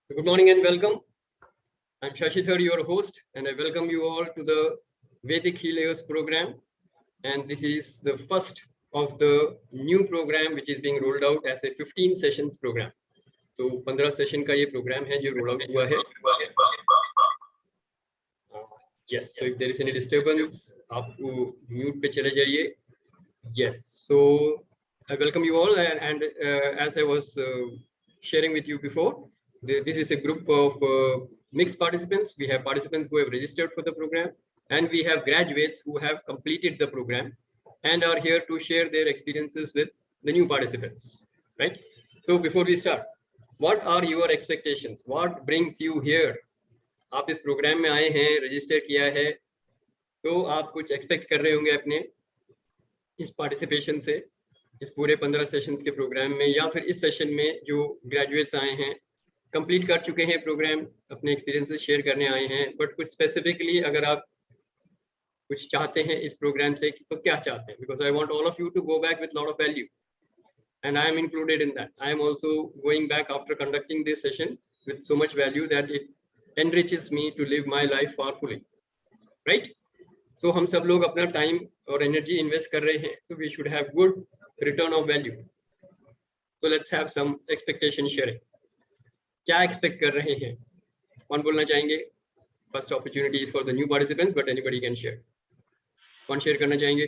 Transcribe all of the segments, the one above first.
Good morning and welcome. I'm Shashi Dhar, your host, and I welcome you all to the Vedic Healers program. And this is the first of the new program which is being rolled out as a 15 sessions program. तो 15 session का ये programme है जो roll out हुआ है. Yes, so if there is any disturbance, आप mute पे चले जाइए. Yes, so I welcome you all, and as I was sharing with you before, this is a group of mixed participants. We have participants who have registered for the program, and we have graduates who have completed the program and are here to share their experiences with the new participants, right? So before we start, what are your expectations? What brings you here? आप इस program में आए हैं, register किया है, तो आप कुछ एक्सपेक्ट कर रहे होंगे अपने इस पार्टिसिपेशन से, इस पूरे 15 सेशंस के प्रोग्राम में, या फिर इस सेशन में जो ग्रेजुएट्स आए हैं, कंप्लीट कर चुके हैं प्रोग्राम, अपने एक्सपीरियंसेस शेयर करने आए हैं. बट कुछ स्पेसिफिकली अगर आप कुछ चाहते हैं इस प्रोग्राम से, तो क्या चाहते हैं? Because I want all of you to go back with lot of value, and I am included in that. I am also going back after conducting this session with so much value that it enriches me to live my life powerfully, right? So हम सब लोग अपना time और energy invest कर रहे हैं, तो we should have good return of value. So let's have some expectation sharing. क्या एक्सपेक्ट कर रहे हैं? कौन बोलना चाहेंगे? First opportunity is for the new participants, but anybody can share. कौन शेयर करना चाहेंगे?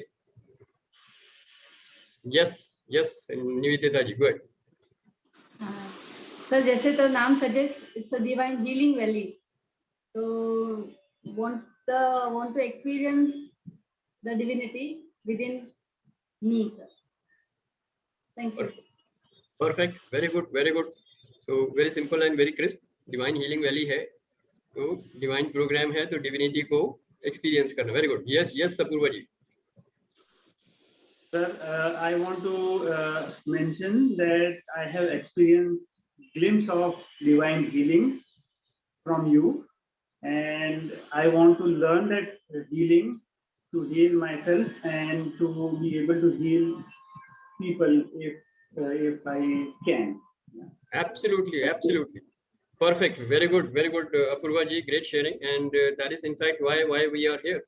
यस यस, निवेदिता जी, गुड. सर, जैसे तो नाम suggest, it's a divine healing valley, तो want to experience the divinity within me, sir. Thank you. Perfect, very good, very good. So very simple and very crisp. Divine healing valley है, तो divine programme है, तो divinity को experience करना. Very good. Yes yes, Apoorva ji. Sir, I want to mention that I have experienced glimpse of divine healing from you, and I want to learn that healing to heal myself and to be able to heal people if I can. Absolutely, absolutely. Perfect. Very good, Apurva ji. Great sharing, and that is in fact why we are here,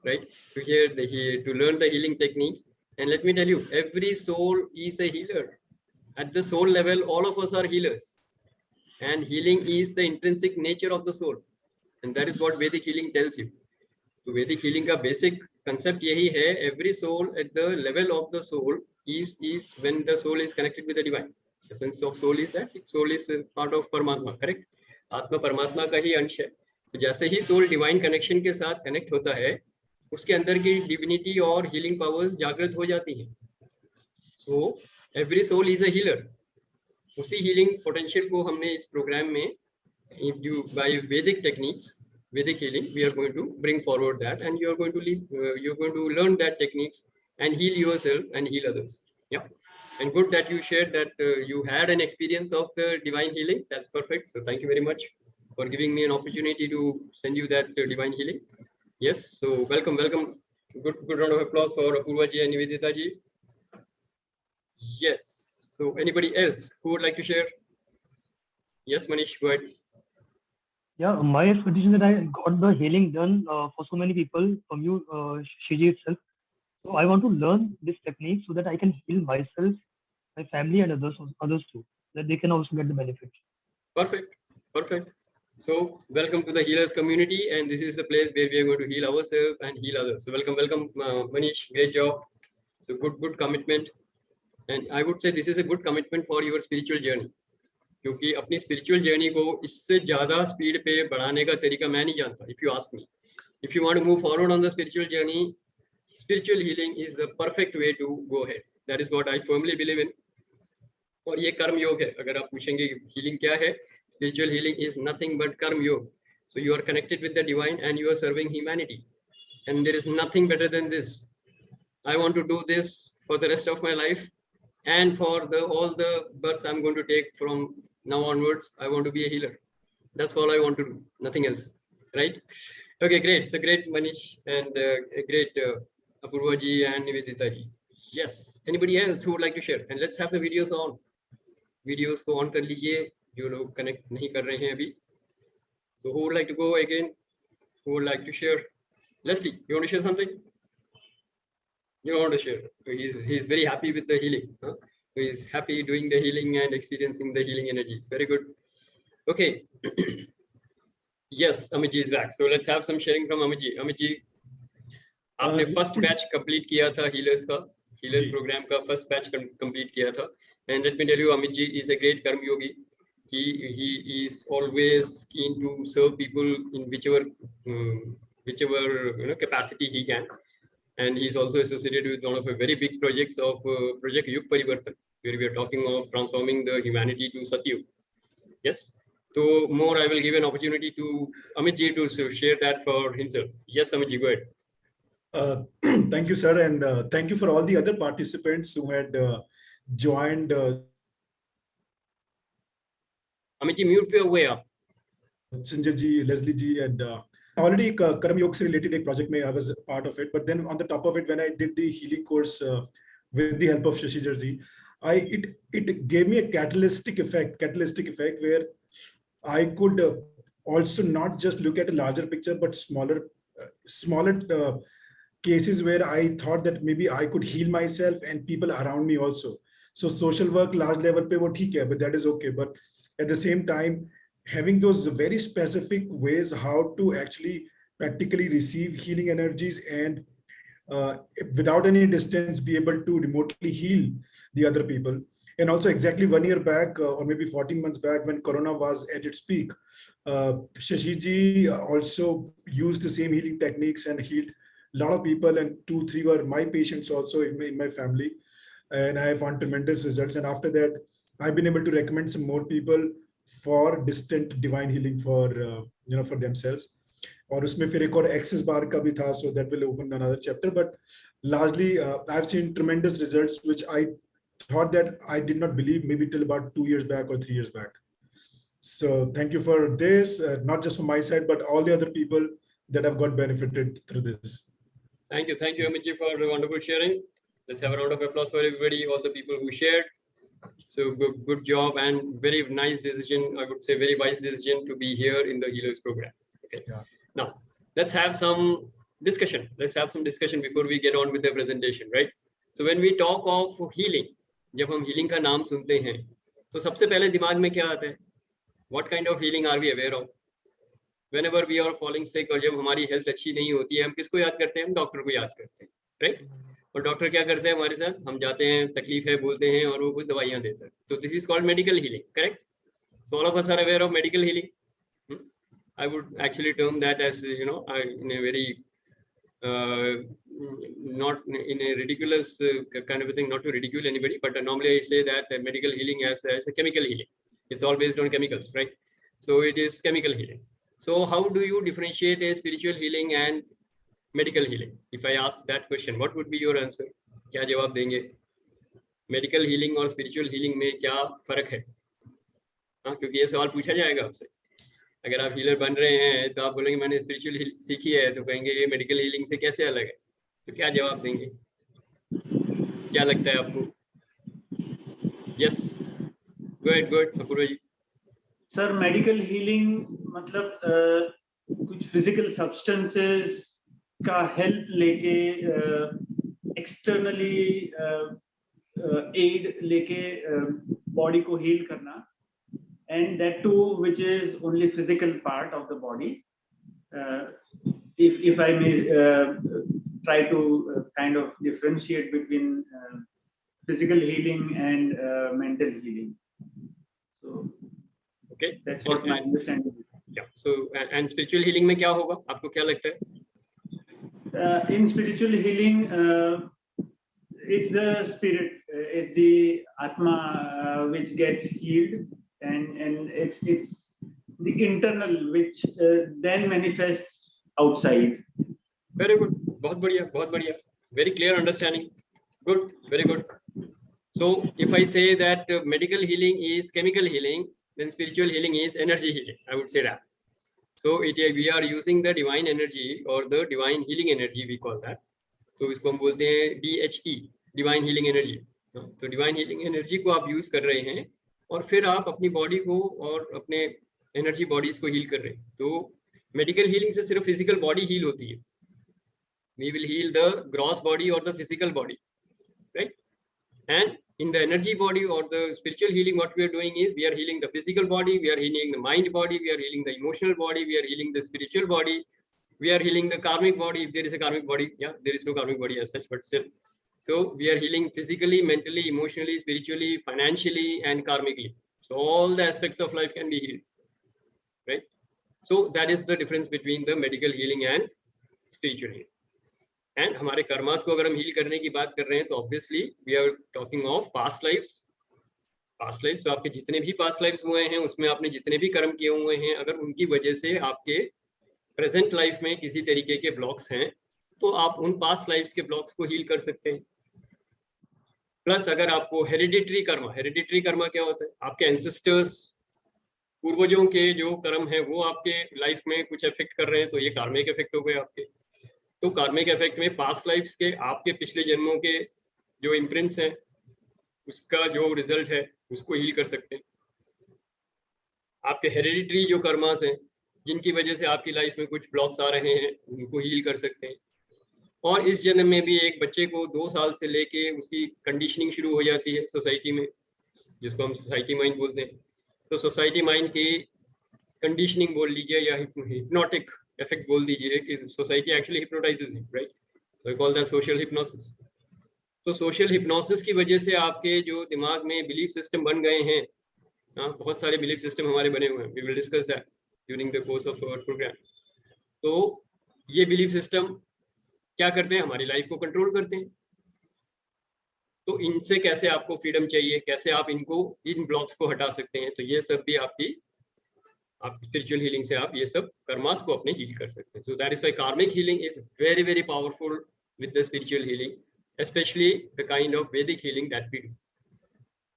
right? To learn the healing techniques. And let me tell you, every soul is a healer. At the soul level, all of us are healers, and healing is the intrinsic nature of the soul, and that is what Vedic healing tells you. So Vedic healing का basic concept यही है. Every soul at the level of the soul is when the soul is connected with the divine. The sense of soul is that soul is part of परमात्मा, correct? आत्मा परमात्मा का ही अंश है. तो जैसे ही सोल डिवाइन कनेक्शन के साथ कनेक्ट होता है, उसके अंदर की डिविनिटी और हीलिंग पावर्स जागृत हो जाती हैं. So every soul is a healer. उसी हीलिंग पोटेंशियल को हमने इस प्रोग्राम में by Vedic techniques, Vedic healing, we are going to bring forward that, and you're going to learn that techniques and heal yourself and heal others. Yeah, and good that you shared that you had an experience of the divine healing. That's perfect. So thank you very much for giving me an opportunity to send you that divine healing. Yes, so welcome. Good round of applause for Apurva ji and Nivedita ji. Yes, so anybody else who would like to share? Yes, Manish, go ahead. Yeah, my expectation that I got the healing done for so many people from you, Shiji itself. So I want to learn this technique so that I can heal myself, my family, and others too, that they can also get the benefit. Perfect. So welcome to the healers community, and this is the place where we are going to heal ourselves and heal others. So welcome, Manish. Great job. So good commitment, and I would say this is a good commitment for your spiritual journey. क्योंकि अपनी spiritual journey को इससे ज्यादा speed पे बढ़ाने का तरीका मैं नहीं जानता. If you ask me, if you want to move forward on the spiritual journey, spiritual healing is the perfect way to go ahead. That is what I firmly believe in. और ये कर्म योग है. अगर आप पूछेंगे हीलिंग क्या है, spiritual healing is nothing but karma yoga. So you are connected with the divine and you are serving humanity, and there is nothing better than this. I want to do this for the rest of my life, and for all the births I'm going to take from now onwards. I want to be a healer. That's all I want to do, nothing else, right? Okay, great. So great, Manish, and great Apurva ji and Nivedita ji. Yes, anybody else who would like to share? And let's have the videos on. Videos को on कर लीजिए. जो लोग connect नहीं कर रहे हैं अभी. So who would like to go again? Who would like to share? Leslie, you want to share something? You want to share? So he's very happy with the healing. Huh? So he's happy doing the healing and experiencing the healing energies. Very good. Okay. Yes, Amit ji is back. So let's have some sharing from Amit ji. Amit ji, आपने first batch complete किया था healers program का first batch complete किया था. And let me tell you, Amit ji is a great karma yogi. he is always keen to serve people in whichever capacity he can, and he is also associated with one of the very big projects of project Yug Parivartan, where we are talking of transforming the humanity to Satyug. Yes, so more I will give an opportunity to Amit ji to share that for himself. Yes, Amit ji, go ahead. Thank you, sir, and thank you for all the other participants who had joined. Amit ji, mute पे हुए आप. Sanjay ji, Leslie ji, and already Karma Yoga से related एक project में I was part of it. But then on the top of it, when I did the healing course with the help of Shashi Dhar ji, it gave me a catalytic effect where I could also not just look at a larger picture, but smaller cases where I thought that maybe I could heal myself and people around me also. So social work large level pe wo theek hai, but that is okay. But at the same time, having those very specific ways how to actually practically receive healing energies and without any distance be able to remotely heal the other people. And also exactly 1 year back or maybe 14 months back when Corona was at its peak, Shashi ji also used the same healing techniques and healed a lot of people, and 2-3 were my patients also in my family, and I found tremendous results. And after that, I've been able to recommend some more people for distant divine healing for for themselves. और उसमें फिर एक और access bar का भी था, so that will open another chapter. But largely, I've seen tremendous results, which I thought that I did not believe maybe till about 2 years back or 3 years back. So thank you for this, not just from my side, but all the other people that have got benefited through this. Thank you, Amit ji, for the wonderful sharing. Let's have a round of applause for everybody, all the people who shared. So good job and very nice decision. I would say very wise decision to be here in the Healers program. Okay. Yeah. Now let's have some discussion. Before we get on with the presentation, right? So when we talk of healing, जब हम healing का नाम सुनते हैं, तो सबसे पहले दिमाग में क्या आता है? What kind of healing are we aware of? Whenever we are falling sick और जब हमारी हेल्थ अच्छी नहीं होती है, हम किसको याद करते हैं? हम डॉक्टर को याद करते हैं, राइट? और डॉक्टर क्या करते हैं हमारे साथ? हम जाते हैं, तकलीफ है बोलते हैं और वो कुछ दवाइयाँ देता है. तो this is called medical healing, correct? So all of us are aware of medical healing. I would actually term that as in a very not in a ridiculous kind of a thing, not to ridicule anybody, but normally I say that medical healing as a chemical healing. It's all based on chemicals, right? So it is chemical healing. So how do you differentiate a spiritual healing and medical healing? If I ask that question, what would be your answer? क्या जवाब देंगे? Medical healing और spiritual healing में क्या फर्क है? हाँ, क्योंकि ये सवाल पूछा जाएगा आपसे. अगर आप हीलर बन रहे हैं तो आप बोलेंगे मैंने स्पिरिचुअल सीखी है, तो कहेंगे ये मेडिकल हीलिंग से कैसे अलग है? तो क्या जवाब देंगे? क्या लगता है आपको? यस, गुड अपूर्व जी. सर, मेडिकल हीलिंग मतलब कुछ फिजिकल सब्सटेंसेस का हेल्प लेके एक्सटर्नली एड लेके बॉडी को हील करना, and that too which is only physical part of the body. If I may try to kind of differentiate between physical healing and mental healing. So okay, that's what my understanding is. Yeah. So and spiritual healing में क्या होगा? आपको क्या लगता है? In spiritual healing, it's the spirit, it's the atma which gets healed, and it's the internal which then manifests outside. Very good. बहुत बढ़िया. Very clear understanding. Good. Very good. So if I say that medical healing is chemical healing, then spiritual healing is energy healing. I would say that. So we are using the divine energy or the divine healing energy, we call that. तो इसको हम बोलते हैं DHE, divine healing energy. तो divine healing energy को आप use कर रहे हैं और फिर आप अपनी बॉडी को और अपने एनर्जी बॉडीज को हील कर रहे हैं। तो मेडिकल हीलिंग से सिर्फ फिजिकल बॉडी हील होती है। We will heal the gross body और the physical body, right? And in the energy body or the spiritual healing, what we are doing is we are healing the physical body, we are healing the mind body, we are healing the emotional body, we are healing the spiritual body, we are healing the karmic body, if there is a karmic body. Yeah, there is no karmic body as such, but still. So we are healing physically, mentally, emotionally, spiritually, financially, and karmically. So all the aspects of life can be healed, right? So that is the difference between the medical healing and spiritual healing. And हमारे karmas को अगर हम heal करने की बात कर रहे हैं तो obviously we are talking of past lives. Past lives, तो आपके जितने भी पास्ट लाइफ्स हुए हैं उसमें आपने जितने भी कर्म किए हुए हैं, अगर उनकी वजह से आपके प्रेजेंट लाइफ में किसी तरीके के ब्लॉक्स हैं तो आप उन पास्ट लाइफ्स के ब्लॉक्स को हील कर सकते हैं। प्लस अगर आपको हेरिडिटरी कर्मा क्या होता है? आपके एंसेस्टर्स, पूर्वजों के जो कर्म है वो आपके लाइफ में कुछ इफेक्ट कर रहे हैं, तो ये कार्मिक इफेक्ट हो गए आपके। तो कार्मिक इफेक्ट में पास्ट लाइफ्स के आपके पिछले जन्मों के जो इम्प्रिंट्स हैं उसका जो रिजल्ट है उसको हील कर सकते हैं। आपके हेरिडिटरी जो कर्मास हैं जिनकी वजह से आपकी लाइफ में कुछ ब्लॉक्स आ रहे हैं उनको हील कर सकते हैं। और इस जन्म में भी एक बच्चे को 2 साल से लेके उसकी कंडीशनिंग शुरू हो जाती है सोसाइटी में, जिसको हम सोसाइटी माइंड बोलते हैं। तो सोसाइटी माइंड की कंडीशनिंग बोल लीजिए या हिप्नोटिक इफेक्ट बोल दीजिए कि society actually hypnotises him, right? So we call that social hypnosis. तो सोशल हिप्नोसिस की वजह से आपके जो दिमाग में बिलीफ सिस्टम बन गए हैं, बहुत सारे बिलीफ सिस्टम हमारे बने हुए हैं, we will discuss that during the course of our program. तो ये बिलीफ सिस्टम क्या करते हैं? हमारी लाइफ को कंट्रोल करते हैं। तो इनसे कैसे आपको फ्रीडम चाहिए, कैसे आप इन ब्लॉक्स को हटा सकते हैं, तो ये सब भी आप स्पिरिचुअल हीलिंग से आप ये सब कर्मास को अपने हील कर सकते हैं। So that is why karmic healing is very very powerful with the spiritual healing, specially the kind of Vedic healing that we do.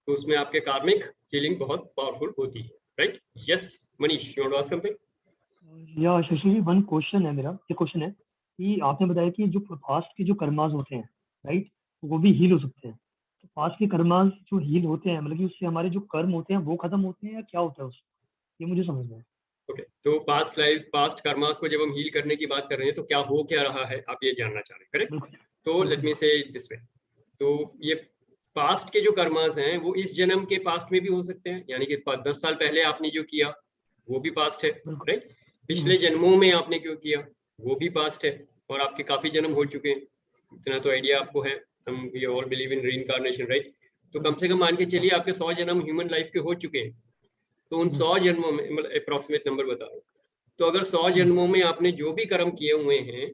तो उसमें आपके कार्मिक हीलिंग बहुत पावरफुल होती है, right? Yes Manish, you want to ask something? या शशि जी, one question है मेरा। ये क्वेश्चन है कि आपने बताया कि जो पास्ट के जो कर्मास होते हैं, राइट, वो भी हील हो सकते हैं। तो पास्ट के कर्मास जो हील होते हैं, मतलब कि उससे हमारे जो कर्म होते हैं वो खत्म होते हैं या क्या होता है उससे? ये मुझे समझना है। ओके, तो पास्ट लाइफ, पास्ट कर्मास को जब हम हील करने की बात कर रहे हैं तो क्या हो क्या रहा है आप ये जानना चाह रहे हैं, करेक्ट? तो लेट मी से दिस वे, तो ये पास्ट के जो कर्मास हैं वो इस जन्म के पास्ट में भी हो सकते हैं, यानी कि 10 साल पहले आपने जो किया वो भी पास्ट है, राइट? पिछले जन्मों में आपने क्यों किया वो भी पास्ट है, और आपके काफी जन्म हो चुके हैं, इतना तो आइडिया आपको है। हम we all believe in reincarnation, right? तो कम से कम मान के चलिए आपके 100 जन्म ह्यूमन लाइफ के हो चुके हैं। तो उन 100 जन्मों में, मतलब अप्रोक्सीमेट नंबर बता रहा हूँ, तो अगर 100 जन्मों में आपने जो भी कर्म किए हुए हैं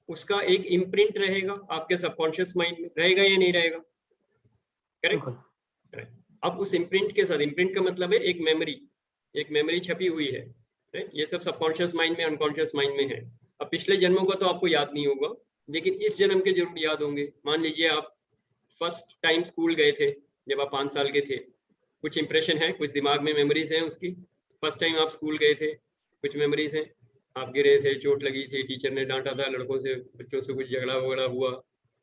उसका एक इम्प्रिंट रहेगा आपके सबकॉन्शियस माइंड में, रहेगा या नहीं रहेगा? करेक्ट। अब उस इम्प्रिंट के साथ, इम्प्रिंट का मतलब है एक मेमोरी छपी हुई है, राइट? ये सब सबकॉन्शियस माइंड में, अनकॉन्शियस माइंड में है। अब पिछले जन्मों का तो आपको याद नहीं होगा, लेकिन इस जन्म के जरूर याद होंगे। मान लीजिए आप फर्स्ट टाइम स्कूल गए थे जब आप 5 साल के थे, कुछ इंप्रेशन है, कुछ दिमाग में मेमोरीज हैं उसकी। फर्स्ट टाइम आप स्कूल गए थे, कुछ मेमोरीज हैं, आप गिरे थे, चोट लगी थी, टीचर ने डांटा था, लड़कों से बच्चों से कुछ झगड़ा वगड़ा हुआ,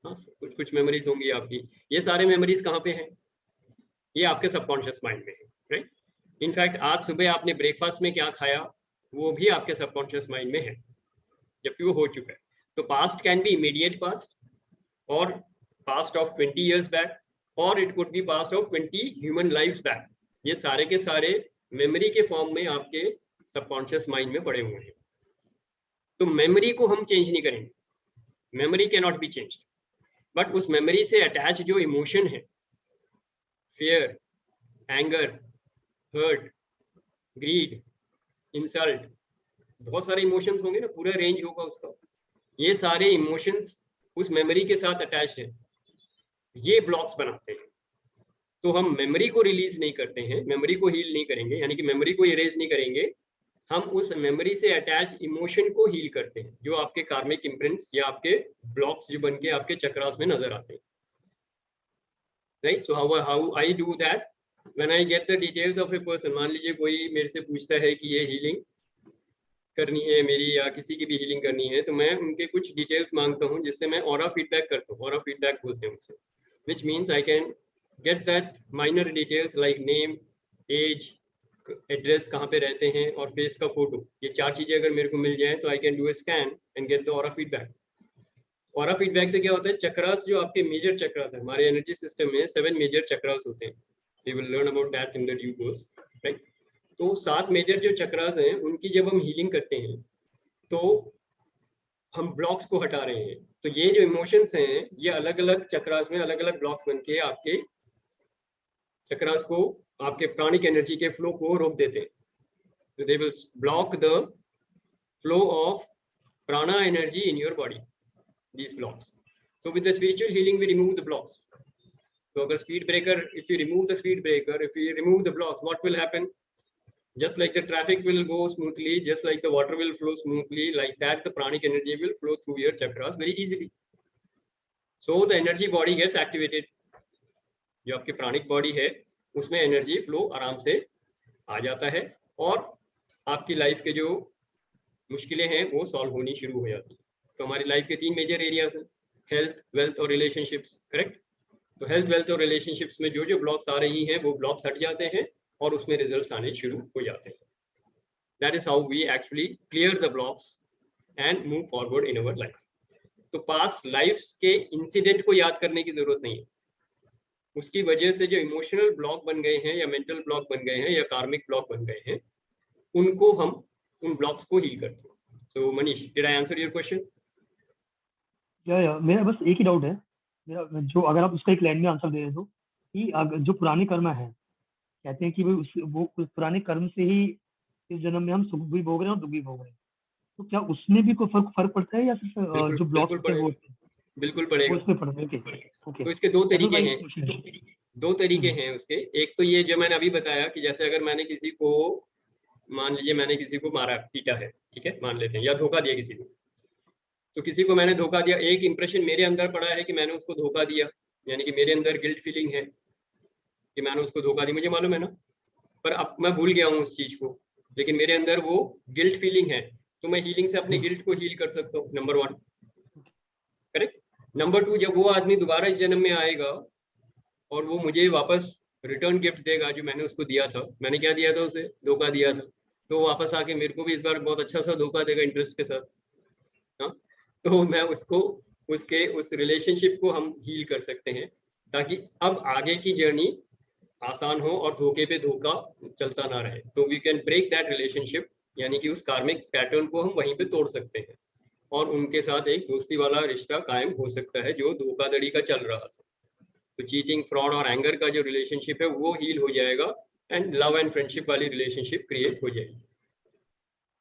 हाँ, कुछ मेमोरीज होंगी आपकी। ये सारे मेमोरीज कहाँ पे हैं? ये आपके सबकॉन्शियस माइंड में है, राइट? इनफैक्ट आज सुबह आपने ब्रेकफास्ट में क्या खाया वो भी आपके सबकॉन्शियस माइंड में है, जबकि वो हो चुका है। तो past can be immediate past और पास्ट ऑफ 20 years बैक, और it could be past of 20 human lives back. ये सारे के सारे मेमोरी के फॉर्म में आपके सबकॉन्शियस माइंड में पड़े हुए हैं। तो मेमोरी को हम चेंज नहीं करेंगे, memory can not be changed, but उस मेमोरी से अटैच जो इमोशन है, fear, anger, hurt, greed, insult, बहुत सारे इमोशंस होंगे ना, पूरा रेंज होगा उसका। ये सारे इमोशंस उस मेमोरी के साथ अटैच्ड है, ये ब्लॉक्स बनाते हैं। तो हम मेमोरी को रिलीज नहीं करते हैं, मेमोरी को हील नहीं करेंगे, यानी कि मेमोरी को इरेज नहीं करेंगे, हम उस मेमोरी से अटैच इमोशन को हील करते हैं, जो आपके कार्मिक इम्प्रिंट्स या आपके ब्लॉक्स जो बन के आपके चक्रास में नजर आते हैं, right? So how I do that, when I get the details of a person. मान लीजिए कोई मेरे से पूछता है कि ये हीलिंग करनी है मेरी या किसी की भी हीलिंग करनी है, तो मैं उनके कुछ डिटेल्स मांगता हूँ, जिससे मैं ऑरा फीडबैक करता हूँ। ऑरा फीडबैक बोलते हैं उसे, which means I can get that minor details like name, age, address, कहाँ पे रहते हैं, और फेस का फोटो, ये 4 चीजें अगर मेरे को मिल जाए तो I can do a scan and get the aura feedback. Aura feedback से क्या होता है, चक्रास जो आपके मेजर चक्रास है, हमारे एनर्जी सिस्टम में 7 मेजर चक्रास होते हैं, we will learn about that in the due course, right. तो 7 मेजर जो चक्रास हैं उनकी जब हम हीलिंग करते हैं तो हम ब्लॉक्स को हटा रहे हैं। तो ये जो इमोशंस हैं ये अलग अलग चक्रास में अलग अलग ब्लॉक्स बन के आपके चक्रास को, आपके प्राणिक एनर्जी के फ्लो को रोक देते हैं। So they will block the flow of prana energy in your body, these blocks. So with the spiritual healing we remove the blocks. So agar speed breaker, if you remove the speed breaker, if you remove the blocks, what will happen? Just like the traffic will go smoothly, just like the water will flow smoothly, like that the pranic energy will flow through your chakras very easily. So the energy body gets activated. जो आपकी प्राणिक body है उसमें energy flow आराम से आ जाता है और आपकी लाइफ के जो मुश्किलें हैं वो सॉल्व होनी शुरू हो जाती है। तो हमारी लाइफ के 3 मेजर एरियाज हैं, हेल्थ, वेल्थ और रिलेशनशिप्स, करेक्ट। तो हेल्थ, वेल्थ और रिलेशनशिप्स में जो जो ब्लॉक्स आ रही हैं वो ब्लॉक्स हट जाते हैं और उसमें रिजल्ट्स आने शुरू हो जाते हैं। That is how we actually clear the blocks and move forward in our life. तो पास्ट लाइफ के इंसिडेंट को याद करने की जरूरत नहीं है, उसकी वजह से जो इमोशनल ब्लॉक बन गए हैं या मेंटल ब्लॉक बन गए हैं या कार्मिक ब्लॉक बन गए हैं उनको हम उन ब्लॉक्स को हील करते हैं। So Manish, did I answer your question? या मेरा बस एक ही डाउट है मेरा, जो अगर आप उसका एक लाइन में आंसर दे रहे हो कि जो पुराने कर्म है, कहते हैं कि वो उस पुराने कर्म से ही इस जन्म में हम सुख भी भोग रहे हैं और दुख भी भोग रहे हैं, तो क्या उसमें भी कोई फर्क पड़ता है या सिर्फ जो ब्लॉक है वो? बिल्कुल पड़ेगा, उसमें पड़ता है। ओके, तो इसके 2 तरीके हैं, 2 तरीके हैं उसके। एक तो ये जो मैंने अभी बताया कि जैसे अगर मैंने किसी को, मान लीजिए मैंने किसी को मारा, पीटा है, ठीक है, मान लेते हैं, या धोखा दिया किसी को, तो किसी को मैंने धोखा दिया, एक इंप्रेशन मेरे अंदर पड़ा है कि मैंने उसको धोखा दिया, यानी कि मेरे अंदर गिल्ट फीलिंग है कि मैंने उसको धोखा दी, मुझे मालूम है ना, पर अब मैं भूल गया हूँ उस चीज को, लेकिन मेरे अंदर वो गिल्ट फीलिंग है, तो मैं हीलिंग से अपने गिल्ट को हील कर सकता हूँ, नंबर 1, करेक्ट। नंबर 2, जब वो आदमी दोबारा इस जन्म में आएगा और वो मुझे वापस रिटर्न गिफ्ट देगा जो मैंने उसको दिया था, मैंने क्या दिया था उसे, धोखा दिया था, तो वापस आके मेरे को भी इस बार बहुत अच्छा सा धोखा देगा इंटरेस्ट के साथ, हाँ। तो मैं उसको, उसके उस रिलेशनशिप को हम हील कर सकते हैं ताकि अब आगे की जर्नी आसान हो और धोखे पे धोखा चलता ना रहे। तो we can break that relationship, यानी कि उस कार्मिक पैटर्न को हम वहीं पे तोड़ सकते हैं और उनके साथ एक दोस्ती वाला रिश्ता कायम हो सकता है जो धोखाधड़ी का चल रहा था। तो चीटिंग, फ्रॉड और एंगर का जो रिलेशनशिप है वो हील हो जाएगा एंड लव एंड फ्रेंडशिप वाली रिलेशनशिप क्रिएट हो जाएगी।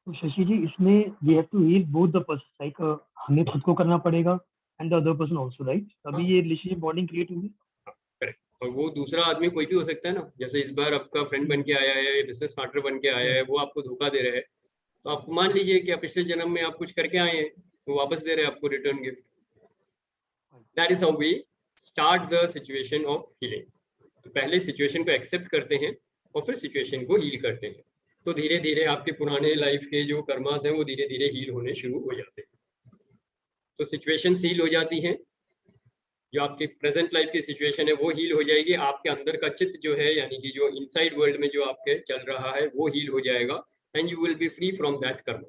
तो शशि जी, इसमें we have to heal both the person, like हमें खुद को करना पड़ेगा and the other person also, right? तभी ये रिलेशनशिप बॉन्डिंग क्रिएट होगी। करेक्ट। और वो दूसरा आदमी कोई भी हो सकता है ना, जैसे इस बार आपका फ्रेंड बन के आया है, बिजनेस पार्टनर बन के आया है, वो आपको धोखा दे रहा है, तो आप मान लीजिए कि आप पिछले जन्म में आप कुछ करके आए हैं, वो वापस दे रहे हैं आपको return gift. That is how we start the situation of healing. तो पहले सिचुएशन को एक्सेप्ट करते हैं और फिर सिचुएशन को हील करते हैं, तो धीरे धीरे आपके पुराने लाइफ के जो कर्मास हैं वो धीरे धीरे हील होने शुरू हो जाते हैं। तो सिचुएशन हील हो जाती हैं, जो आपकी प्रेजेंट लाइफ की सिचुएशन है वो हील हो जाएगी, आपके अंदर का चित्त जो है, यानी कि जो इनसाइड वर्ल्ड में जो आपके चल रहा है वो हील हो जाएगा and you will be free from that कर्म।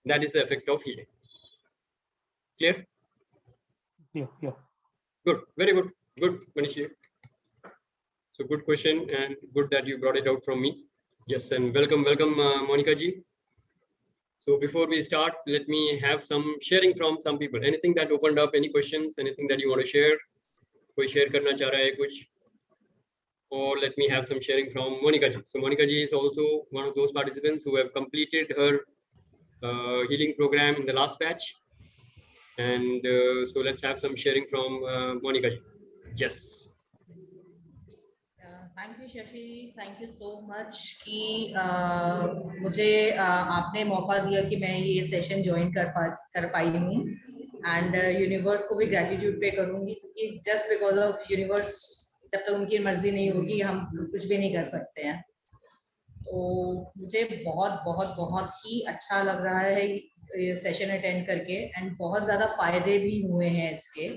That is the effect of healing. Clear? Yeah. Good, very good, good, Manish. So good question and good that you brought it out from me. Yes, and welcome, Monica ji. So before we start, let me have some sharing from some people. Anything that opened up, any questions, anything that you want to share? कोई share करना चाह रहा है कुछ? Or let me have some sharing from Monica ji. So Monica ji is also one of those participants who have completed her healing program in the last batch. And so let's have some sharing from Monica ji. Yes. Thank you Shashi, thank you so much कि मुझे आपने मौका दिया कि मैं ये session join कर पाई हूँ एंड यूनिवर्स को भी ग्रेटिट्यूड पे करूँगी कि जस्ट बिकॉज ऑफ यूनिवर्स, जब तक उनकी मर्जी नहीं होगी हम कुछ भी नहीं कर सकते हैं। तो मुझे बहुत बहुत बहुत ही अच्छा लग रहा है ये सेशन अटेंड करके एंड बहुत ज़्यादा फायदे भी हुए हैं इसके।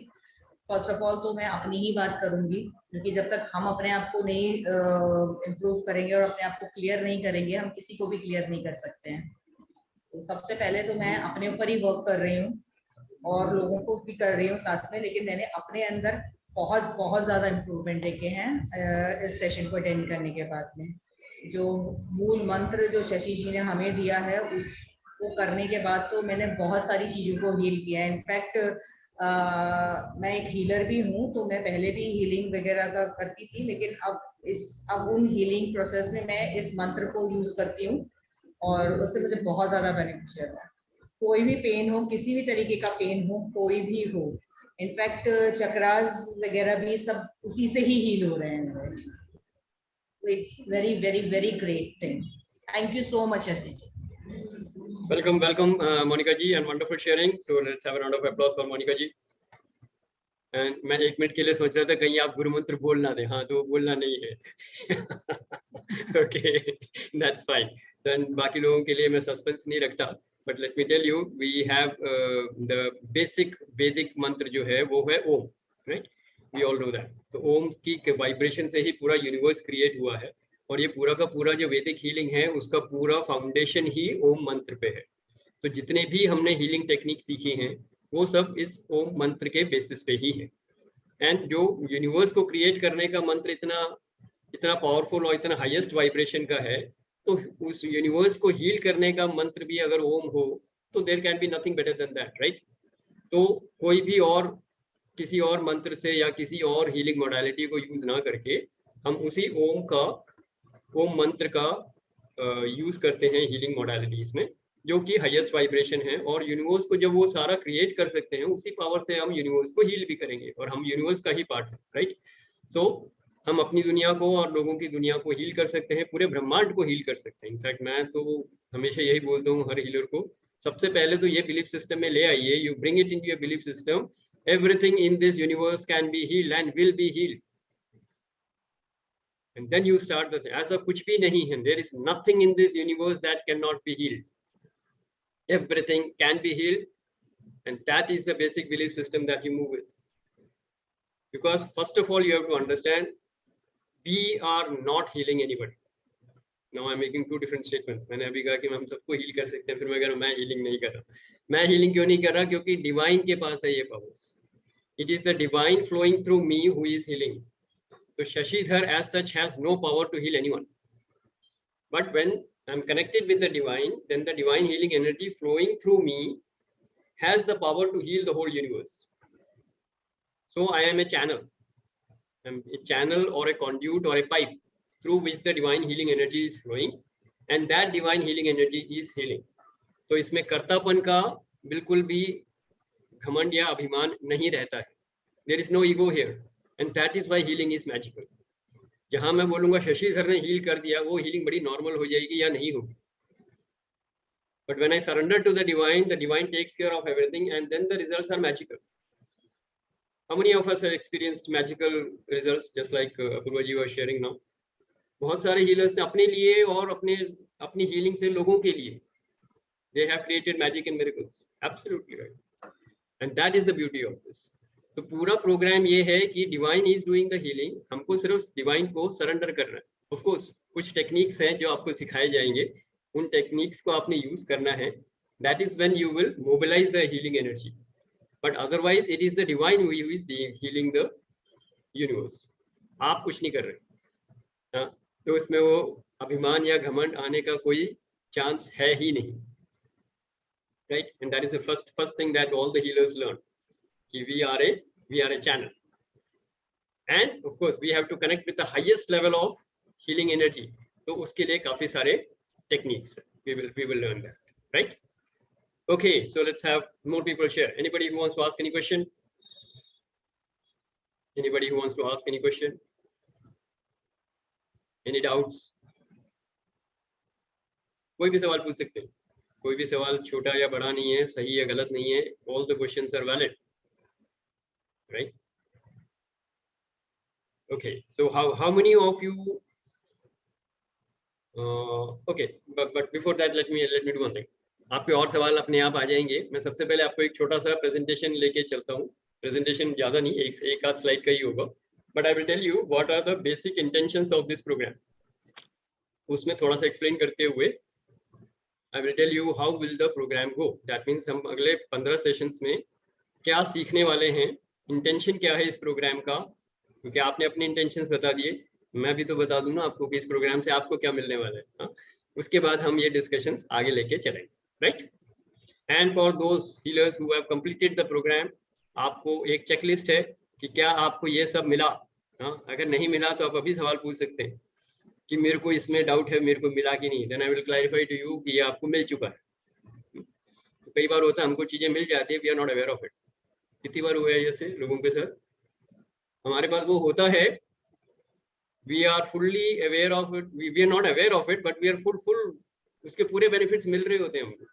फर्स्ट ऑफ ऑल तो मैं अपनी ही बात करूंगी, क्योंकि जब तक हम अपने आप को नहीं इम्प्रूव करेंगे और अपने आप को क्लियर नहीं करेंगे, हम किसी को भी क्लियर नहीं कर सकते हैं। तो सबसे पहले तो मैं अपने ऊपर ही वर्क कर रही हूँ और लोगों को भी कर रही हूँ साथ में, लेकिन मैंने अपने अंदर बहुत बहुत ज़्यादा इम्प्रूवमेंट देखे हैं इस सेशन को अटेंड करने के बाद में। जो मूल मंत्र जो शशि जी ने हमें दिया है उसको करने के बाद तो मैंने बहुत सारी चीज़ों को हील किया है। इनफैक्ट मैं एक हीलर भी हूँ, तो मैं पहले भी हीलिंग वगैरह का करती थी, लेकिन अब उन हीलिंग प्रोसेस में मैं इस मंत्र को यूज करती हूँ और उससे मुझे बहुत ज़्यादा बेनिफिशियल है। कोई भी पेन हो, किसी भी तरीके का पेन हो, कोई भी हो, इनफैक्ट चक्रास वगैरह भी सब उसी से ही हील हो रहे हैं। It's very very very great thing. Thank you so much Shashi ji. Welcome, Monica ji, and wonderful sharing. So let's have a round of applause for Monica ji. And मैं 1 मिनट के लिए सोच रहा था कहीं आप गुरु मंत्र बोल ना दे, हाँ तो बोलना नहीं है। Okay, that's fine. So बाकी लोगों के लिए मैं सस्पेंस नहीं रखता, but let me tell you, we have the basic Vedic मंत्र जो है वो है ओम, right? We all know that. तो ओम की वाइब्रेशन से ही पूरा यूनिवर्स क्रिएट हुआ है और ये पूरा का पूरा जो वैदिक हीलिंग है उसका पूरा फाउंडेशन ही ओम मंत्र पे है। तो जितने भी हमने हीलिंग टेक्निक सीखी हैं वो सब इस ओम मंत्र के बेसिस पे ही है। एंड जो यूनिवर्स को क्रिएट करने का मंत्र इतना पावरफुल और इतना हाईएस्ट वाइब्रेशन का है, तो उस यूनिवर्स को हील करने का मंत्र भी अगर ओम हो तो there can be nothing better than that, right? तो कोई भी और किसी और मंत्र से या किसी और हीलिंग मोडालिटी को यूज ना करके हम उसी ओम मंत्र का यूज करते हैं हीलिंग मोडालिटीज में, जो कि हाईएस्ट वाइब्रेशन है। और यूनिवर्स को जब वो सारा क्रिएट कर सकते हैं, उसी पावर से हम यूनिवर्स को हील भी करेंगे और हम यूनिवर्स का ही पार्ट है, राइट? सो हम अपनी दुनिया को और लोगों की दुनिया को हील कर सकते हैं, पूरे ब्रह्मांड को हील कर सकते हैं। इनफैक्ट मैं तो हमेशा यही बोलता हूँ हर हीलर को, सबसे पहले तो ये बिलीफ सिस्टम में ले आइए, you bring it into your belief system, everything in this universe can be healed and will be healed, and then you start the thing. ऐसा कुछ भी नहीं है, there is nothing in this universe that cannot be healed. Everything can be healed, and that is the basic belief system that you move with. Because first of all you have to understand, we are not healing anybody. Now I'm making two different statements. मैंने अभी कहा कि हम सबको heal कर सकते हैं, फिर मैं कह रहा हूँ मैं हीलिंग नहीं कर रहा। मैं हीलिंग क्यों नहीं कर रहा? क्योंकि डिवाइन के पास है ये powers. It is the divine flowing through me who is healing. So Shashi Dhar as such has no power to heal anyone. But when I'm connected with the divine, then the divine healing energy flowing through me has the power to heal the whole universe. So I am a channel. I'm a channel or a conduit or a pipe through which the divine healing energy is flowing, and that divine healing energy is healing. तो इसमें कर्तापन का बिल्कुल भी घमंड या अभिमान नहीं रहता है। There is no ego here, and that is why healing is magical. जहां मैं बोलूंगा शशि सर ने हील कर दिया, वो हीलिंग बड़ी नॉर्मल हो जाएगी या नहीं होगी। But when I surrender to the divine takes care of everything, and then the results are magical. How many of us have experienced magical results, just like Apurva ji was sharing now? बहुत सारे healers ने अपने लिए और अपनी healing से लोगों के लिए, they have created magic and miracles. Absolutely right. And that is the beauty of this. तो पूरा प्रोग्राम ये है कि divine is doing the healing, हमको सिर्फ डिवाइन को सरेंडर करना है। ऑफ कोर्स कुछ टेक्निक्स हैं जो आपको सिखाए जाएंगे, उन टेक्निक्स को आपने यूज करना है। That is when you will mobilise the healing energy, but otherwise it is the divine who is healing the universe. आप कुछ नहीं कर रहे। हाँ, तो इसमें वो अभिमान या घमंड आने का कोई चांस है ही नहीं, right? And that is the first thing that all the healers learn, कि we are a channel, and of course we have to connect with the highest level of healing energy. तो उसके लिए काफी सारे techniques we will learn that, right? Okay, so let's have more people share. Anybody who wants to ask any question? Anybody who wants to ask any question? Any doubts? कोई भी सवाल पूछ सकते हैं, कोई भी सवाल छोटा या बड़ा नहीं है, सही या गलत नहीं है, all the questions are valid, right? Okay, so how many of you okay, but before that let me do one thing. आपके और सवाल अपने आप आ जाएंगे। मैं सबसे पहले आपको एक छोटा सा प्रेजेंटेशन लेके चलता हूँ, presentation ज़्यादा नहीं, एक आध slide का ही होगा, but I will tell you what are the basic intentions of this program. उसमें थोड़ा सा explain करते हुए I will tell you how will the program go. That means हम अगले 15 sessions में क्या सीखने वाले हैं, intention क्या है इस program का, क्योंकि आपने अपने intentions बता दिए, मैं भी तो बता दूं ना आपको कि इस program से आपको क्या मिलने वाला है, हाँ? उसके बाद हम ये discussions आगे लेके चलेंगे, right? And for those healers who have completed the program, आपको एक checklist है कि क्या आपको ये सब मिला, हाँ? अगर नहीं मिला तो आप अभी सवाल पूछ सकते हैं कि मेरे को इसमें डाउट है, मेरे को मिला कि नहीं, then I will clarify to you कि ये आपको मिल चुका है। तो कई बार होता है हमको चीजें मिल जाती है, we are not aware of it. कितनी बार हुआ है जैसे लोगों के साथ, हमारे पास वो होता है, we are fully aware of it, we are not aware of it, but we are full उसके पूरे बेनिफिट्स मिल रहे होते हैं हमको,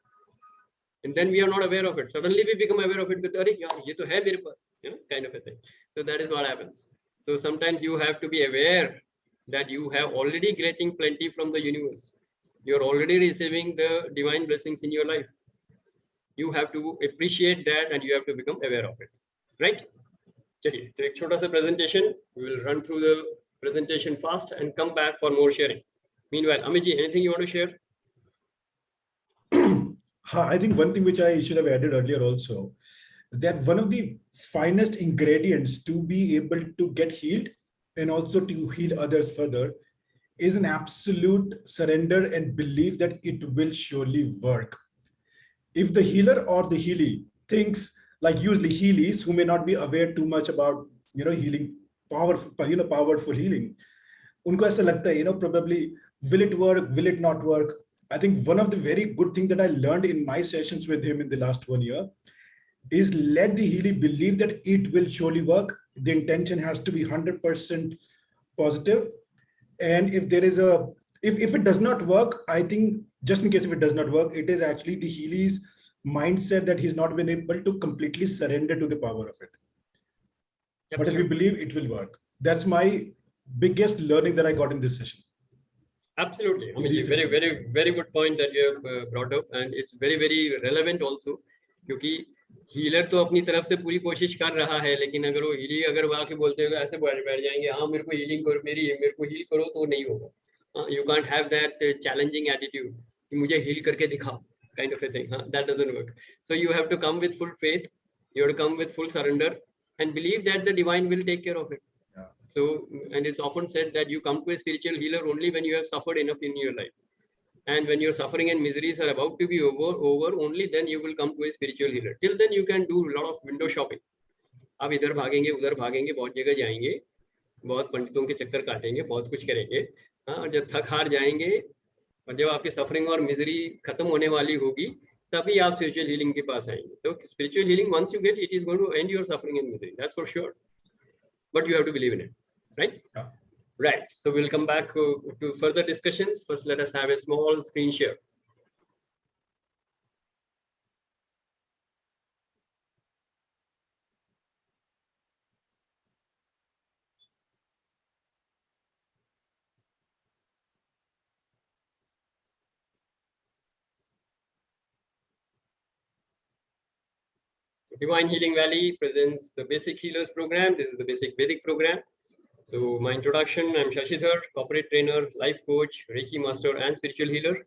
and then we are not aware of it. Suddenly we become aware of it with, अरे यार ये तो है मेरे पास, you know, kind of a thing. So that is what happens. So sometimes you have to be aware that you have already getting plenty from the universe. You are already receiving the divine blessings in your life. You have to appreciate that and you have to become aware of it, right? चलिए, तो एक छोटा सा presentation. We will run through the presentation fast and come back for more sharing. Meanwhile, Amit ji, anything you want to share? I think one thing which I should have added earlier also, that one of the finest ingredients to be able to get healed and also to heal others further is an absolute surrender and belief that it will surely work. If the healer or the healee thinks, like usually healies who may not be aware too much about, healing, powerful healing, unko aisa lagta hai, probably will it work, will it not work? I think one of the very good things that I learned in my sessions with him in the last 1 year is let the healer believe that it will surely work. The intention has to be 100% positive. And if there is if it does not work, I think just in case if it does not work, it is actually the healer's mindset that he's not been able to completely surrender to the power of it. But if we believe it will work, that's my biggest learning that I got in this session. Absolutely. I mean, very good point that you have brought up, and it's very relevant also, क्योंकि healer तो अपनी तरफ से पूरी कोशिश कर रहा है, लेकिन अगर वो हीलिंग अगर वो आके बोलते हैं ऐसे बैठ जाएंगे, हाँ मेरे को हीलिंग करो, मेरे को हील करो, तो नहीं होगा। You can't have that challenging attitude कि मुझे हील करके दिखा, kind of a thing. That doesn't work. So you have to come with full faith, you have to come with full surrender and believe that the divine will take care of it. So, and it's often said that you come to a spiritual healer only when you have suffered enough in your life. And when your suffering and miseries are about to be over, only then you will come to a spiritual healer. Till then you can do a lot of window shopping. आप इधर भागेंगे, उधर भागेंगे, बहुत जगह जाएंगे, बहुत पंडितों के चक्कर काटेंगे, बहुत कुछ करेंगे, हाँ, जब थक हार जाएंगे और जब आपकी सफरिंग और मिजरी खत्म होने वाली होगी, तभी आप स्पिरिचुअल हीलिंग के पास आएंगे। तो spiritual healing once you get, it is going to end your suffering and misery, that's for sure. But you have to believe in it. Right? Yeah. Right. So we'll come back to further discussions. First, let us have a small screen share. Divine Healing Valley presents the Basic Healers program. This is the Basic Vedic program. So my introduction, I'm Shashi Dhar, corporate trainer, life coach, Reiki Master and Spiritual Healer.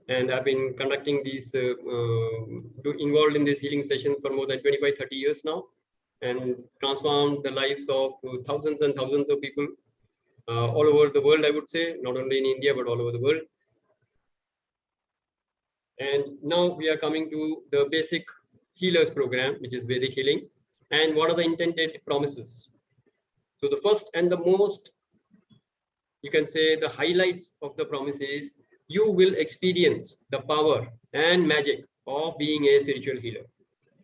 And I've been conducting these, involved in this healing session for more than 25-30 years now, and transformed the lives of thousands and thousands of people all over the world, I would say, not only in India, but all over the world. And now we are coming to the Basic Healers program, which is Vedic Healing. And what are the intended promises? So the first and the most, you can say, the highlights of the promise is you will experience the power and magic of being a spiritual healer.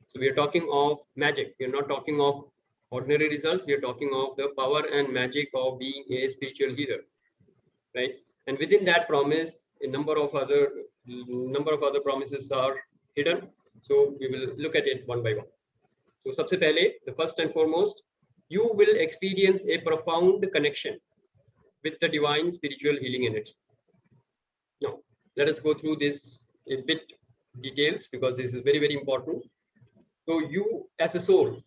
So we are talking of magic. We are not talking of ordinary results. We are talking of the power and magic of being a spiritual healer, right? And within that promise, a number of other promises are hidden. So we will look at it one by one. So sabse pehle, the first and foremost, you will experience a profound connection with the divine spiritual healing energy. Now, let us go through this a bit details, because this is very important. So you as a soul,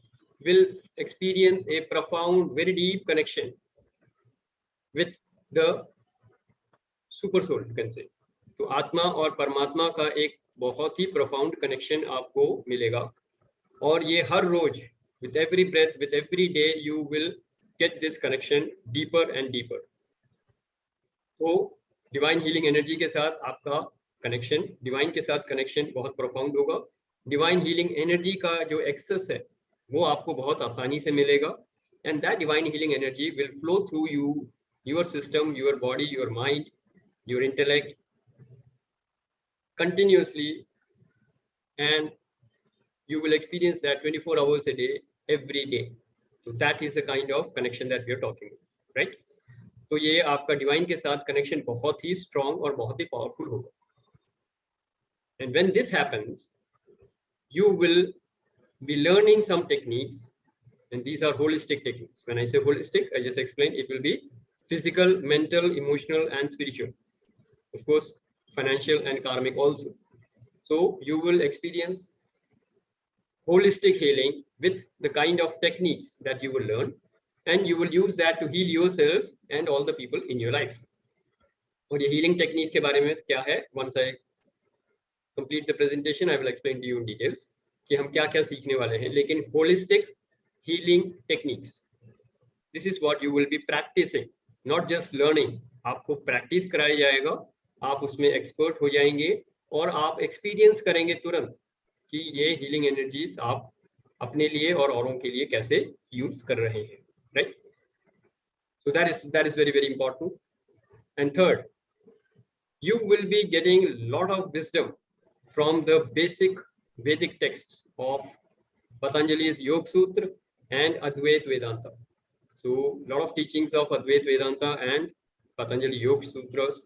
will experience a profound, very deep connection with the super soul, you can say. तो आत्मा और परमात्मा का एक बहुत ही profound connection आपको मिलेगा, और ये हर रोज, with every breath, with every day, you will get this connection deeper and deeper. तो डिवाइन हीलिंग एनर्जी के साथ आपका कनेक्शन, डिवाइन के साथ कनेक्शन बहुत प्रोफाउंड होगा. डिवाइन हीलिंग एनर्जी का जो एक्सेस है वो आपको बहुत आसानी से मिलेगा, and that divine healing energy will flow through you, your system, your body, your mind, your intellect continuously, and you will experience that 24 hours a day, every day. So that is the kind of connection that we are talking about, right? तो ये आपका divine के साथ connection बहुत ही strong और बहुत ही powerful होगा. And when this happens, you will be learning some techniques, and these are holistic techniques. When I say holistic, I just explained it will be physical, mental, emotional, and spiritual. Of course, financial and karmic also. So you will experience holistic healing with the kind of techniques that you will learn, and you will use that to heal yourself and all the people in your life. और ये healing techniques के बारे में क्या है, once I complete the presentation, I will explain to you in details कि हम क्या क्या सीखने वाले हैं. लेकिन holistic healing techniques, this is what you will be practicing, not just learning. आपको practice कराया जाएगा, आप उसमें एक्सपर्ट हो जाएंगे, और आप एक्सपीरियंस करेंगे तुरंत कि ये हीलिंग एनर्जीज आप अपने लिए और औरों के लिए कैसे यूज कर रहे हैं, right? So that is very very important. And third, you will be getting a lot of wisdom from the basic Vedic texts of Patanjali's Yoga Sutra and Advaita Vedanta. So a lot of teachings of Advaita Vedanta and Patanjali Yoga Sutras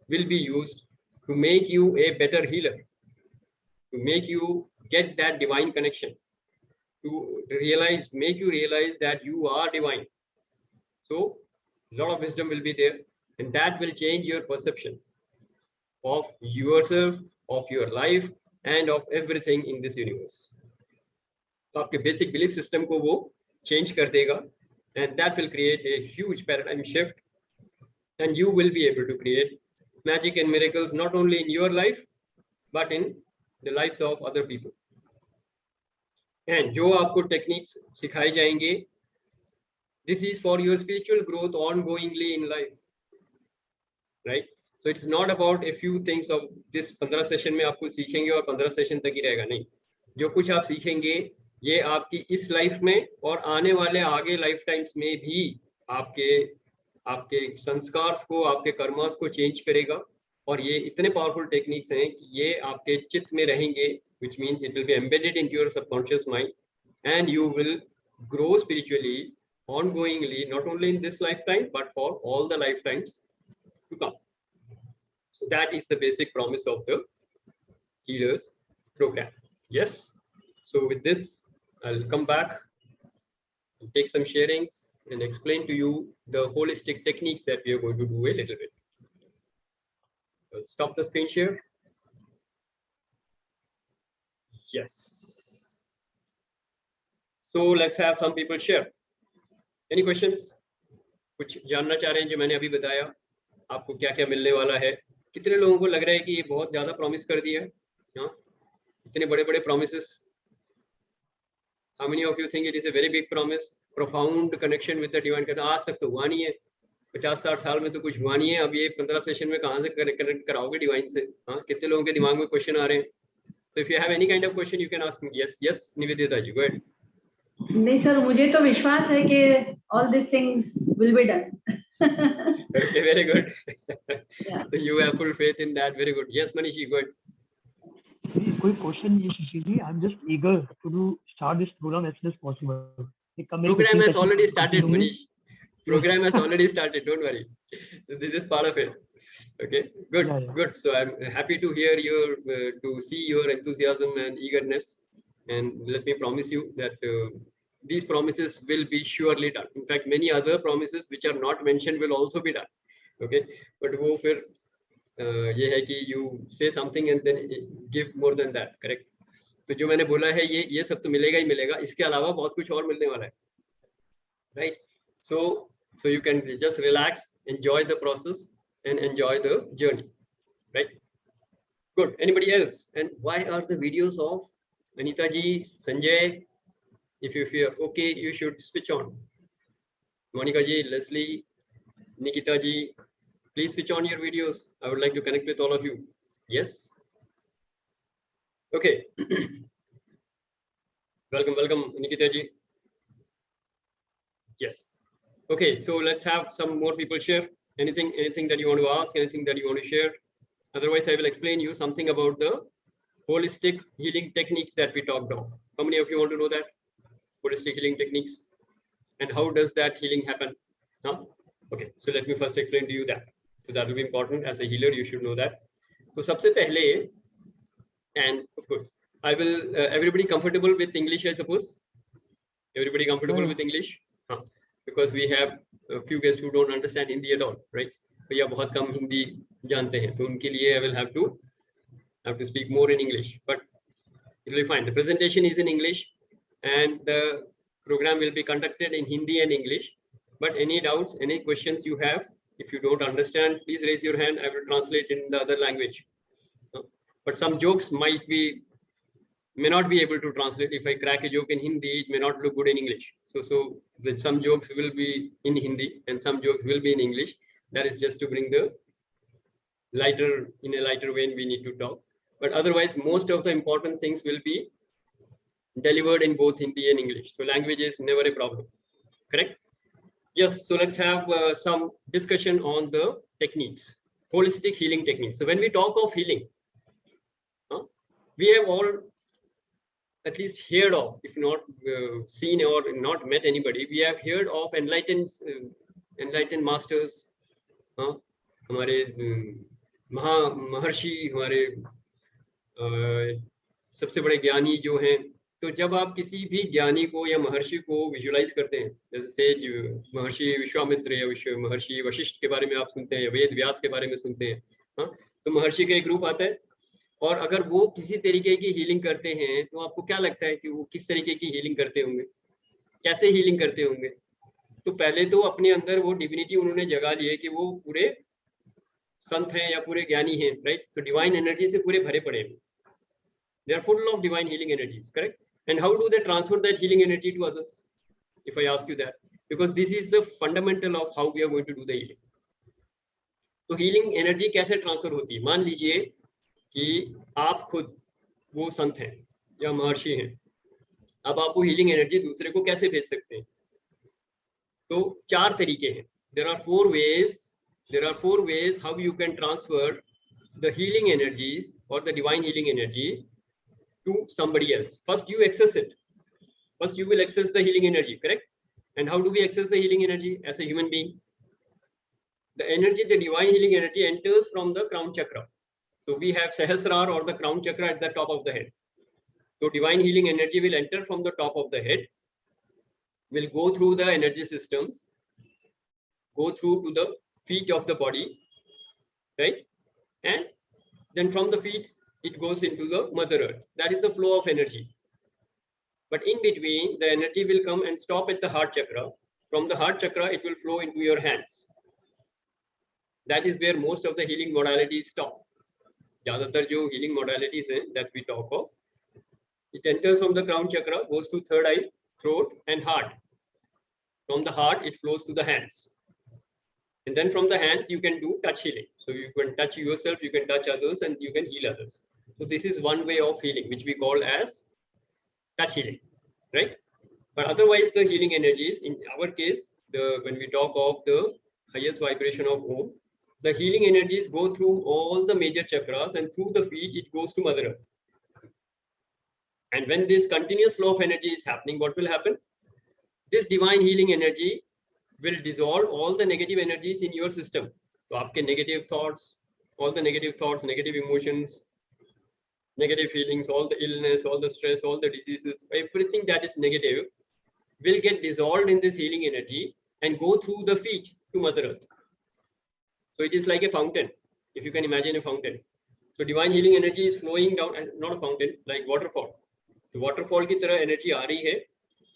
will be used to make you a better healer, to make you get that divine connection, to make you realize that you are divine. So a lot of wisdom will be there, and that will change your perception of yourself, of your life, and of everything in this universe. तो आपके basic belief system को वो change कर देगा, and that will create a huge paradigm shift, and you will be able to create magic and miracles not only in your life but in the lives of other people. And जो आपको techniques सिखाए जाएंगे, this is for your spiritual growth ongoingly in life, right? So it's not about a few things of this 15 session में आपको सीखेंगे और 15 session तक ही रहेगा, नहीं. जो कुछ आप सीखेंगे ये आपकी इस लाइफ में और आने वाले आगे लाइफ टाइम्स में भी आपके संस्कार्स को, आपके कर्मास को चेंज करेगा. और ये इतने पावरफुल टेक्निक्स हैं कि ये आपके चित्त में रहेंगे, which means it will be embedded into your subconscious mind, and you will grow spiritually ongoingly, not only in this lifetime but for all the lifetimes to come. So that is the basic promise of the Healers program. Yes. So with this, I'll come back and take some sharings and explain to you the holistic techniques that we are going to do a little bit. I'll stop the screen share. Yes. So let's have some people share. Any questions? कुछ जानना चाह रहे हैं जो मैंने अभी बताया, आपको क्या क्या मिलने वाला है? कितने लोगों को लग रहा है कि ये बहुत ज्यादा प्रॉमिस कर दिया है? हाँ, इतने बड़े बड़े promises. How many of you think it is a very big promise? Profound connection with the divine. कहता आज तक तो हुआ नहीं है, 50-60 साल में तो कुछ हुआ नहीं है, अब ये 15 सेशन में कहाँ से कनेक्ट कराओगे डिवाइन से? हाँ, कितने लोगों के दिमाग में क्वेश्चन आ रहे हैं? So if you have any kind of question, you can ask me. Yes, Nivedita ji, go ahead. नहीं सर, मुझे तो विश्वास है कि all these things will be done. Okay, very good. Yeah. So you have full faith in that. Very good. Yes, Manishi, go ahead. कोई question नहीं Shashi ji, I am just eager to start this programme as soon as possible. Program has already started, Manish. Program has already started, don't worry. So this is part of it. Okay, good. Yeah, yeah. Good. So I'm happy to hear to see your enthusiasm and eagerness, and let me promise you that these promises will be surely done. In fact, many other promises which are not mentioned will also be done. Okay, but वो फिर ये है कि you say something and then give more than that, correct? तो जो मैंने बोला है ये सब तो मिलेगा ही मिलेगा, इसके अलावा बहुत कुछ और मिलने वाला है, right? So you can just relax, enjoy the process and enjoy the journey, right? Good. Anybody else? And why are the videos of Anita ji, Sanjay? If you're okay, you should switch on. Monica ji, Leslie, Nikita ji, please switch on your videos. I would like to connect with all of you. Yes. Okay. welcome, Nikita ji. Yes. Okay, so let's have some more people share. Anything that you want to ask, anything that you want to share. Otherwise, I will explain you something about the holistic healing techniques that we talked of. How many of you want to know that? Holistic healing techniques. And how does that healing happen? Huh? Okay, so let me first explain to you that. So that will be important. As a healer, you should know that. So sabse pehle, and of course, I will, everybody comfortable with English, I suppose? Everybody comfortable with English? Huh. Because we have a few guests who don't understand Hindi at all, right? भैया बहुत कम हिंदी जानते हैं, तो उनके लिए I will have to speak more in English, but it will be fine. The presentation is in English and the program will be conducted in Hindi and English. But any doubts, any questions you have, if you don't understand, please raise your hand. I will translate in the other language. But some jokes may not be able to translate. If I crack a joke in Hindi, it may not look good in English. So some jokes will be in Hindi and some jokes will be in English. That is just to bring the in a lighter vein we need to talk. But otherwise, most of the important things will be delivered in both Hindi and English. So language is never a problem, correct? Yes, so let's have some discussion on the techniques, holistic healing techniques. So when we talk of healing, we have all at least heard of, if not seen or not met anybody, we have heard of enlightened masters, हमारे महर्षि, हमारे सबसे बड़े ज्ञानी जो हैं. तो जब आप किसी भी ज्ञानी को या महर्षि को विजुलाइज करते हैं, जैसे महर्षि विश्वामित्र या महर्षि वशिष्ठ के बारे में आप सुनते हैं या वेद व्यास के बारे में सुनते हैं, तो महर्षि का एक रूप आता है. और अगर वो किसी तरीके की हीलिंग करते हैं तो आपको क्या लगता है कि वो किस तरीके की हीलिंग करते होंगे, कैसे हीलिंग करते होंगे? तो पहले तो अपने अंदर वो डिविनिटी उन्होंने जगा ली है कि वो पूरे संत हैं या पूरे ज्ञानी हैं, राइट? तो डिवाइन एनर्जी से पूरे भरे पड़े हैं. They are full of divine healing energies, correct? And how do they transfer that healing energy to others? If I ask you that, because this is the fundamental of how we are going to do the healing. तो healing energy कैसे transfer होती है? मान लीजिए कि आप खुद वो संत हैं या महर्षि हैं, अब आप वो हीलिंग एनर्जी दूसरे को कैसे भेज सकते हैं? तो 4 तरीके हैं. There are 4 ways how you can transfer the healing energies or the divine healing energy to somebody else. First, you access it. First, you will access the healing energy, correct? And how do we access the healing energy as a human being? The energy, the divine healing energy enters from the crown chakra. So we have Sahasrara or the crown chakra at the top of the head. So divine healing energy will enter from the top of the head, will go through the energy systems, go through to the feet of the body, right? And then from the feet, it goes into the Mother Earth. That is the flow of energy. But in between, the energy will come and stop at the heart chakra. From the heart chakra, it will flow into your hands. That is where most of the healing modalities stop. ज़्यादातर जो healing modalities हैं that we talk of, it enters from the crown chakra, goes to third eye, throat, and heart. From the heart, it flows to the hands. And then from the hands, you can do touch healing. So you can touch yourself, you can touch others, and you can heal others. So this is one way of healing, which we call as touch healing, right? But otherwise, the healing energies, in our case, when we talk of the highest vibration of Om, the healing energies go through all the major chakras, and through the feet, it goes to Mother Earth. And when this continuous flow of energy is happening, what will happen? This divine healing energy will dissolve all the negative energies in your system. So aapke negative thoughts, all the negative thoughts, negative emotions, negative feelings, all the illness, all the stress, all the diseases, everything that is negative will get dissolved in this healing energy and go through the feet to Mother Earth. So it is like a fountain, if you can imagine a fountain. So divine healing energy is flowing down, not a fountain, like waterfall. तो waterfall की तरह energy आ रही है,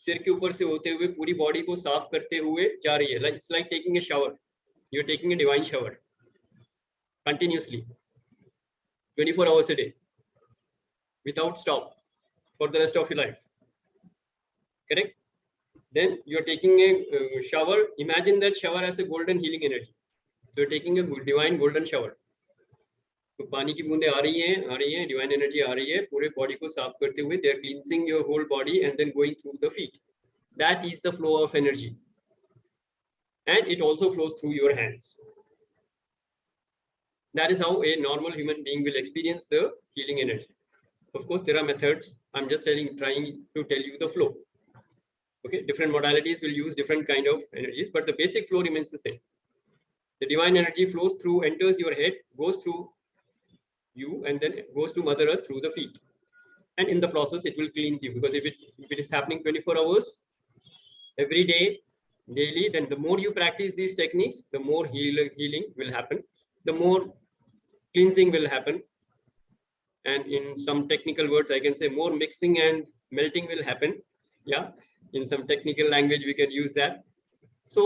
सिर के ऊपर से होते हुए पूरी बॉडी को साफ करते हुए जा रही है. It's like taking a shower. You're taking a divine shower continuously, 24 hours a day, without stop, for the rest of your life. Correct? Then you're taking a shower. Imagine that shower as a golden healing energy. So you're taking a divine golden shower. तो पानी की बूंदें आ रही हैं, divine energy आ रही है, पूरे body को साफ करते हुए. They are cleansing your whole body and then going through the feet. That is the flow of energy, and it also flows through your hands. That is how a normal human being will experience the healing energy. Of course, there are methods. I'm just trying to tell you the flow. Okay, different modalities will use different kind of energies, but the basic flow remains the same. The divine energy flows through, enters your head, goes through you, and then goes to Mother Earth through the feet. And in the process, it will cleanse you, because if it is happening 24 hours every day, daily, then the more you practice these techniques, the more healing will happen, the more cleansing will happen, and in some technical words I can say more mixing and melting will happen. Yeah, in some technical language we can use that. So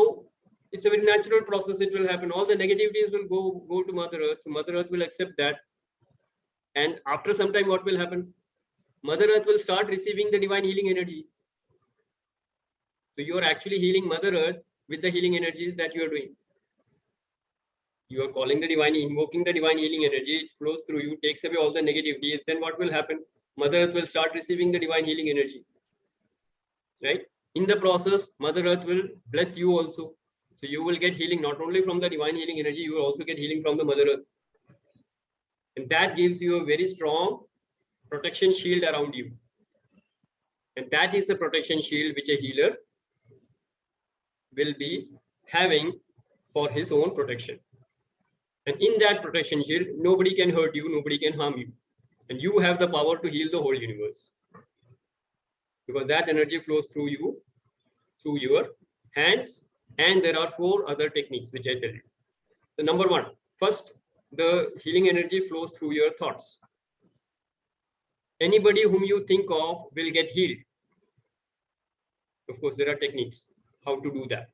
it's a very natural process. It will happen. All the negativities will go to Mother Earth. Mother Earth will accept that, and after some time what will happen? Mother Earth will start receiving the divine healing energy. So you are actually healing Mother Earth with the healing energies that you are doing. You are calling the divine, invoking the divine healing energy. It flows through you, takes away all the negativity. Then what will happen? Mother Earth will start receiving the divine healing energy. Right? In the process, Mother Earth will bless you also. So you will get healing not only from the divine healing energy, you will also get healing from the Mother Earth. And that gives you a very strong protection shield around you. And that is the protection shield which a healer will be having for his own protection. And in that protection shield, nobody can hurt you, nobody can harm you. And you have the power to heal the whole universe. Because that energy flows through you, through your hands. And there are 4 other techniques which I tell you. So number 1, first, the healing energy flows through your thoughts. Anybody whom you think of will get healed. Of course, there are techniques how to do that.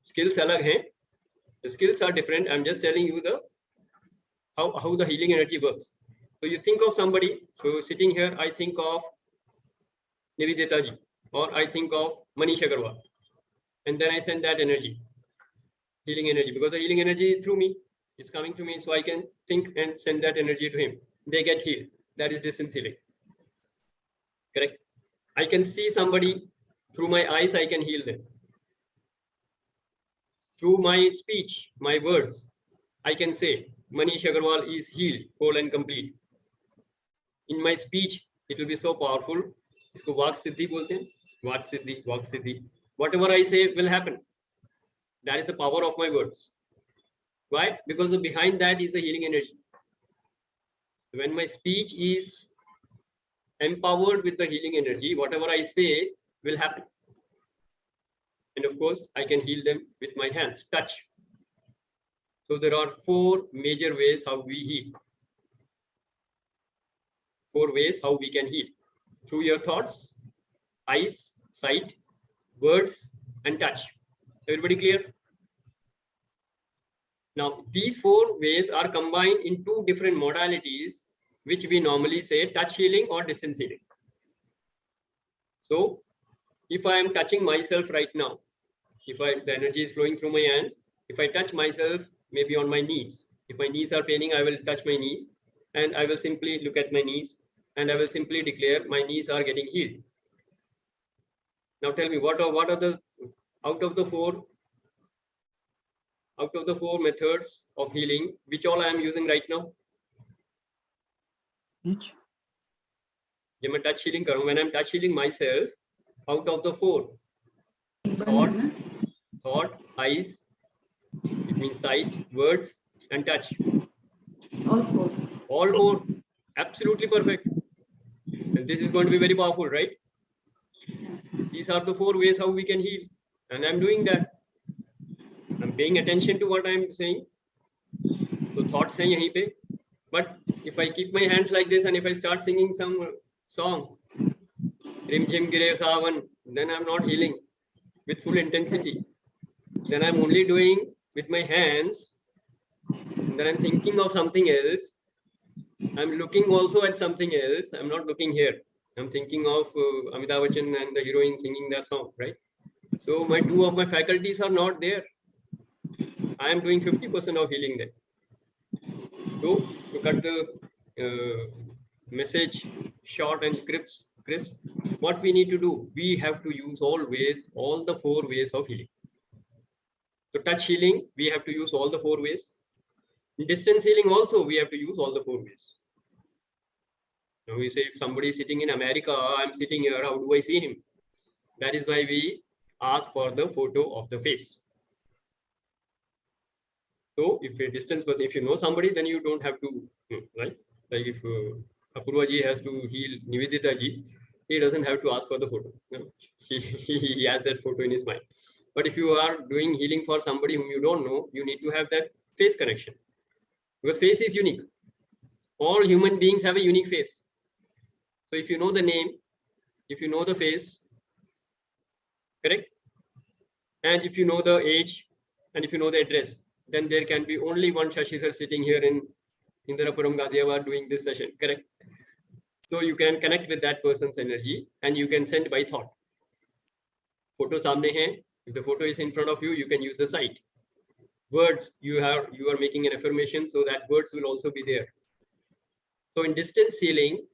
Skills alag hain. The skills are different. I'm just telling you the how the healing energy works. So you think of somebody. So sitting here, I think of Nivedita ji, or I think of Manish Agarwal, and then I send that energy, healing energy, because the healing energy is through me. It's coming to me, so I can think and send that energy to him. They get healed. That is distance healing. Correct? I can see somebody through my eyes. I can heal them. Through my speech, my words, I can say Manish Agarwal is healed, whole and complete. In my speech, it will be so powerful. Isko Vak Siddhi bolte hain. Vak Siddhi, Vak Siddhi. Whatever I say will happen. That is the power of my words. Why? Because behind that is the healing energy. When my speech is empowered with the healing energy, whatever I say will happen. And of course, I can heal them with my hands, touch. So there are 4 major ways how we heal. 4 ways how we can heal. Through your thoughts, eyes, sight, words, and touch. Everybody clear? Now, these 4 ways are combined in 2 different modalities, which we normally say touch healing or distance healing. So, if I am touching myself right now, the energy is flowing through my hands, if I touch myself maybe on my knees, if my knees are paining, I will touch my knees, and I will simply look at my knees, and I will simply declare my knees are getting healed. Now tell me, what are the out of the four methods of healing, which all I am using right now? Which? जब मैं touch healing करूँ, when I am touch healing myself, out of the 4, thought, eyes, it means sight, words, and touch. All 4, absolutely perfect. And this is going to be very powerful, right? These are the 4 ways how we can heal, and I'm doing that. I'm paying attention to what I'm saying. So thoughts हैं यहीं पे, but if I keep my hands like this and if I start singing some song, Rim Jim Gire Savan, then I'm not healing with full intensity. Then I'm only doing with my hands. Then I'm thinking of something else. I'm looking also at something else. I'm not looking here. I'm thinking of Amitabh Bachchan and the heroine singing that song, right? So my two of my faculties are not there. I am doing 50% of healing there. So to cut the message short and crisp, what we need to do, we have to use always all the 4 ways of healing. So touch healing, we have to use all the 4 ways. In distance healing also, we have to use all the 4 ways. Now we say if somebody is sitting in America, I'm sitting here, how do I see him? That is why we ask for the photo of the face. So if a distance person, if you know somebody, then you don't have to, right? Like if Apurva ji has to heal Nivedita ji, he doesn't have to ask for the photo. No, he has that photo in his mind. But if you are doing healing for somebody whom you don't know, you need to have that face connection. Because face is unique. All human beings have a unique face. So if you know the name, if you know the face, correct? And if you know the age, and if you know the address, then there can be only one Shashi Dhar sitting here in Indirapuram, Ghaziabad doing this session, correct? So you can connect with that person's energy and you can send by thought. Photo samne hai. If the photo is in front of you, you can use the sight. Words, you are making an affirmation, so that words will also be there. So in distance healing,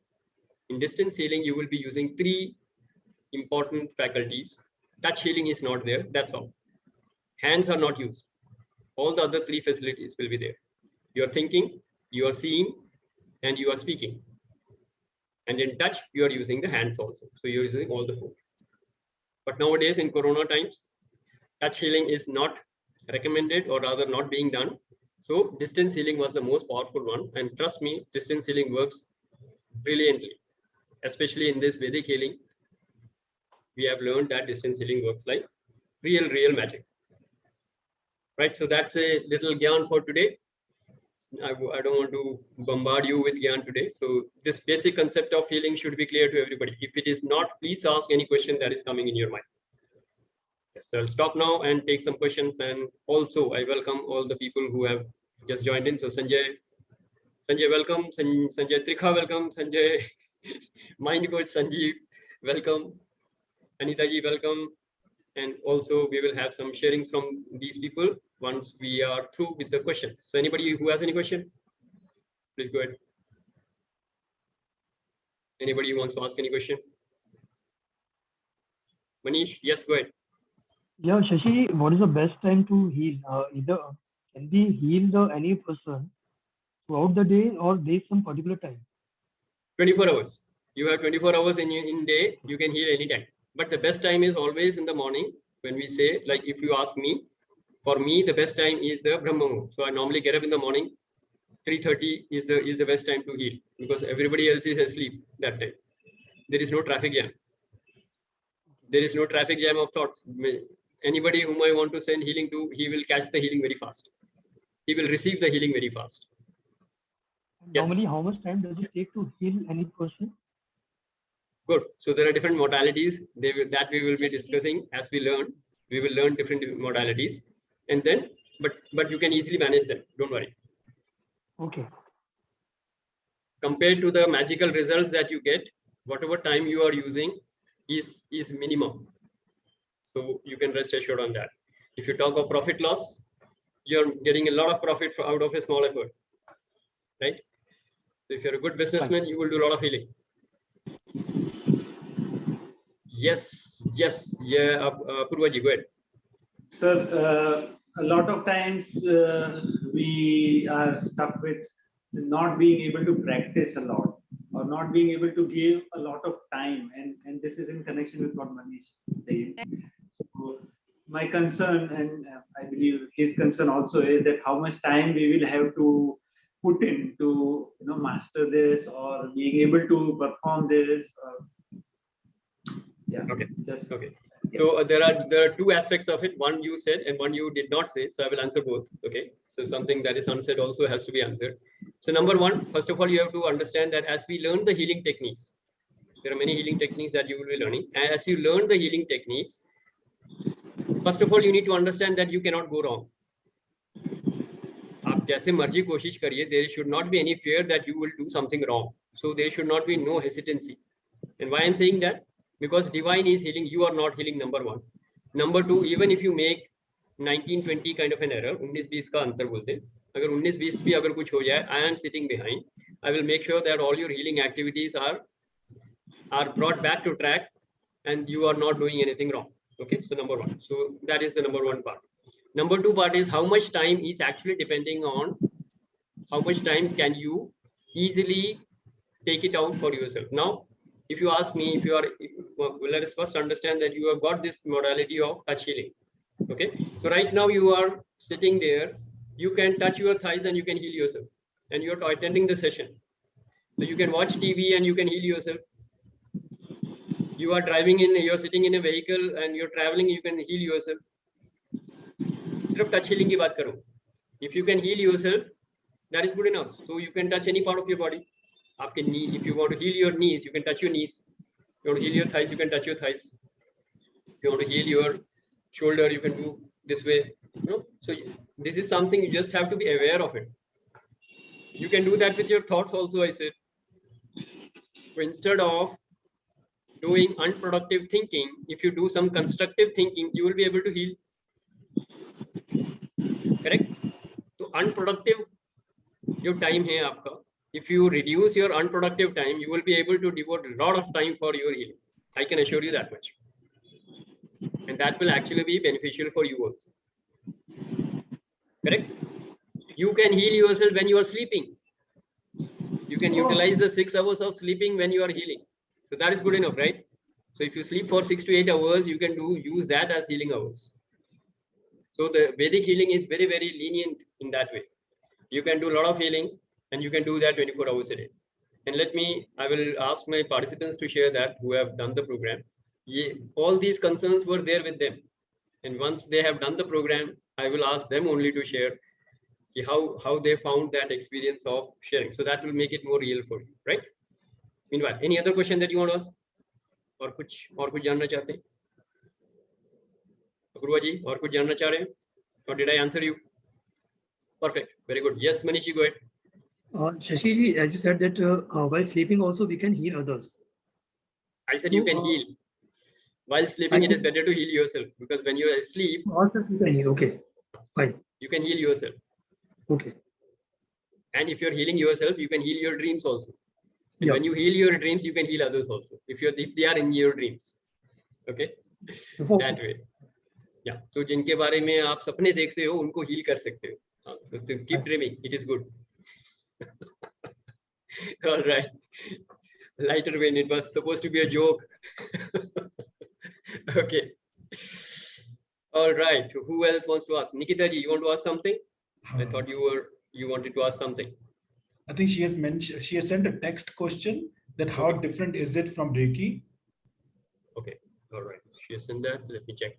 you will be using 3 important faculties. Touch healing is not there, that's all. Hands are not used. All the other 3 facilities will be there. You are thinking, you are seeing, and you are speaking. And in touch, you are using the hands also. So you're using all the 4. But nowadays in Corona times, touch healing is not recommended, or rather not being done. So distance healing was the most powerful one. And trust me, distance healing works brilliantly, especially in this Vedic healing. We have learned that distance healing works like real magic. Right, so that's a little gyan for today. I don't want to bombard you with gyan today. So this basic concept of healing should be clear to everybody. If it is not, please ask any question that is coming in your mind. Yes, so I'll stop now and take some questions. And also I welcome all the people who have just joined in. So Sanjay welcome. Sanjay Trikha welcome. Sanjay Mind Coach Sanjeev welcome. Anita ji welcome. And also we will have some sharings from these people once we are through with the questions. So anybody who has any question, please go ahead. Anybody who wants to ask any question? Manish, yes, go ahead. Yeah, Shashi, what is the best time to heal? Either can we heal any person throughout the day, or there's some particular time? 24 hours. You have 24 hours in day, you can heal anytime. But the best time is always in the morning. When we say, like if you ask me, for me, the best time is the Brahma Muhurt. So I normally get up in the morning. 3:30 is the best time to heal, because everybody else is asleep that time. There is no traffic jam. There is no traffic jam of thoughts. Anybody whom I want to send healing to, he will catch the healing very fast. He will receive the healing very fast. Normally, Yes. how much time does it take to heal any person? Good. So there are different modalities that we will be discussing as we learn. We will learn different modalities, and then, but you can easily manage them. Don't worry. Okay. Compared to the magical results that you get, whatever time you are using is minimum. So you can rest assured on that. If you talk of profit loss, you're getting a lot of profit out of a small effort, right? So if you're a good businessman, you will do a lot of healing. Yes, yeah, Purvaji, go ahead. Sir, a lot of times we are stuck with not being able to practice a lot, or not being able to give a lot of time, and this is in connection with what Manish said. So my concern, and I believe his concern also, is that how much time we will have to put in to master this, or being able to perform this. Yeah. Okay. Just okay. So there are 2 aspects of it. One you said and one you did not say. So I will answer both. Okay. So something that is unsaid also has to be answered. So number 1, first of all, you have to understand that as we learn the healing techniques, There are many healing techniques that you will be learning. And as you learn the healing techniques, first of all, you need to understand that you cannot go wrong. आप जैसे मर्जी कोशिश करिए, there should not be any fear that you will do something wrong. So there should not be no hesitancy. And why I'm saying that? Because divine is healing, you are not healing, number one. Number two, even if you make 19-20 kind of an error, 19-20 का अंतर बोलते हैं, अगर 19-20 भी अगर कुछ हो जाए, I am sitting behind. I will make sure that all your healing activities are brought back to track, and you are not doing anything wrong. Okay, so number one. So that is the number one part. Number two part is how much time is actually depending on how much time can you easily take it out for yourself. Now, if you ask me, if you are, well, let us first understand that you have got this modality of touch healing. Okay, so right now you are sitting there, you can touch your thighs and you can heal yourself, and you're attending the session. So you can watch TV and you can heal yourself. You are driving in, you're sitting in a vehicle and you're traveling, you can heal yourself. सिर्फ touch healing की बात करूं. If you can heal yourself, that is good enough. So you can touch any part of your body. आपके knee, if you want to heal your knees, you can touch your knees. If you want to heal your thighs, you can touch your thighs. If you want to heal your shoulder, you can do this way. You know? So this is something you just have to be aware of it. You can do that with your thoughts also, I said. So instead of doing unproductive thinking, if you do some constructive thinking, you will be able to heal. Correct? So unproductive जो time है आपका, if you reduce your unproductive time, you will be able to devote a lot of time for your healing. I can assure you that much. And that will actually be beneficial for you also. Correct? You can heal yourself when you are sleeping. You can utilize the 6 hours of sleeping when you are healing. So that is good enough, right? So if you sleep for 6 to 8 hours, you can use that as healing hours. So the Vedic healing is very, very lenient in that way. You can do a lot of healing and you can do that 24 hours a day. And I will ask my participants to share that who have done the program. All these concerns were there with them. And once they have done the program, I will ask them only to share how they found that experience of sharing. So that will make it more real for you, right? Meanwhile, any other question that you want to ask? और कुछ जानना चाहते हैं? Guruji ji, और कुछ जानना चाह रहे हैं? Or did I answer you? Perfect. Very good. Yes, Manishi, go ahead. Shashi ji, as you said that while sleeping also we can heal others. I said you can heal. While sleeping, it is better to heal yourself, because when you are asleep, also you can heal. Okay, fine. You can heal yourself. Okay. And if you're healing yourself, you can heal your dreams also. And when you heal your dreams, you can heal others also. If they are in your dreams. Okay. That way. Yeah. So जिनके बारे में आप सपने देखते हो, उनको heal कर सकते हो. So keep dreaming. It is good. All right. Lighter vein. It was supposed to be a joke. Okay. All right. Who else wants to ask? Nikita ji, you want to ask something? I thought you wanted to ask something. I think she has sent a text question that how different is it from Reiki? Okay. All right. She has sent that. Let me check.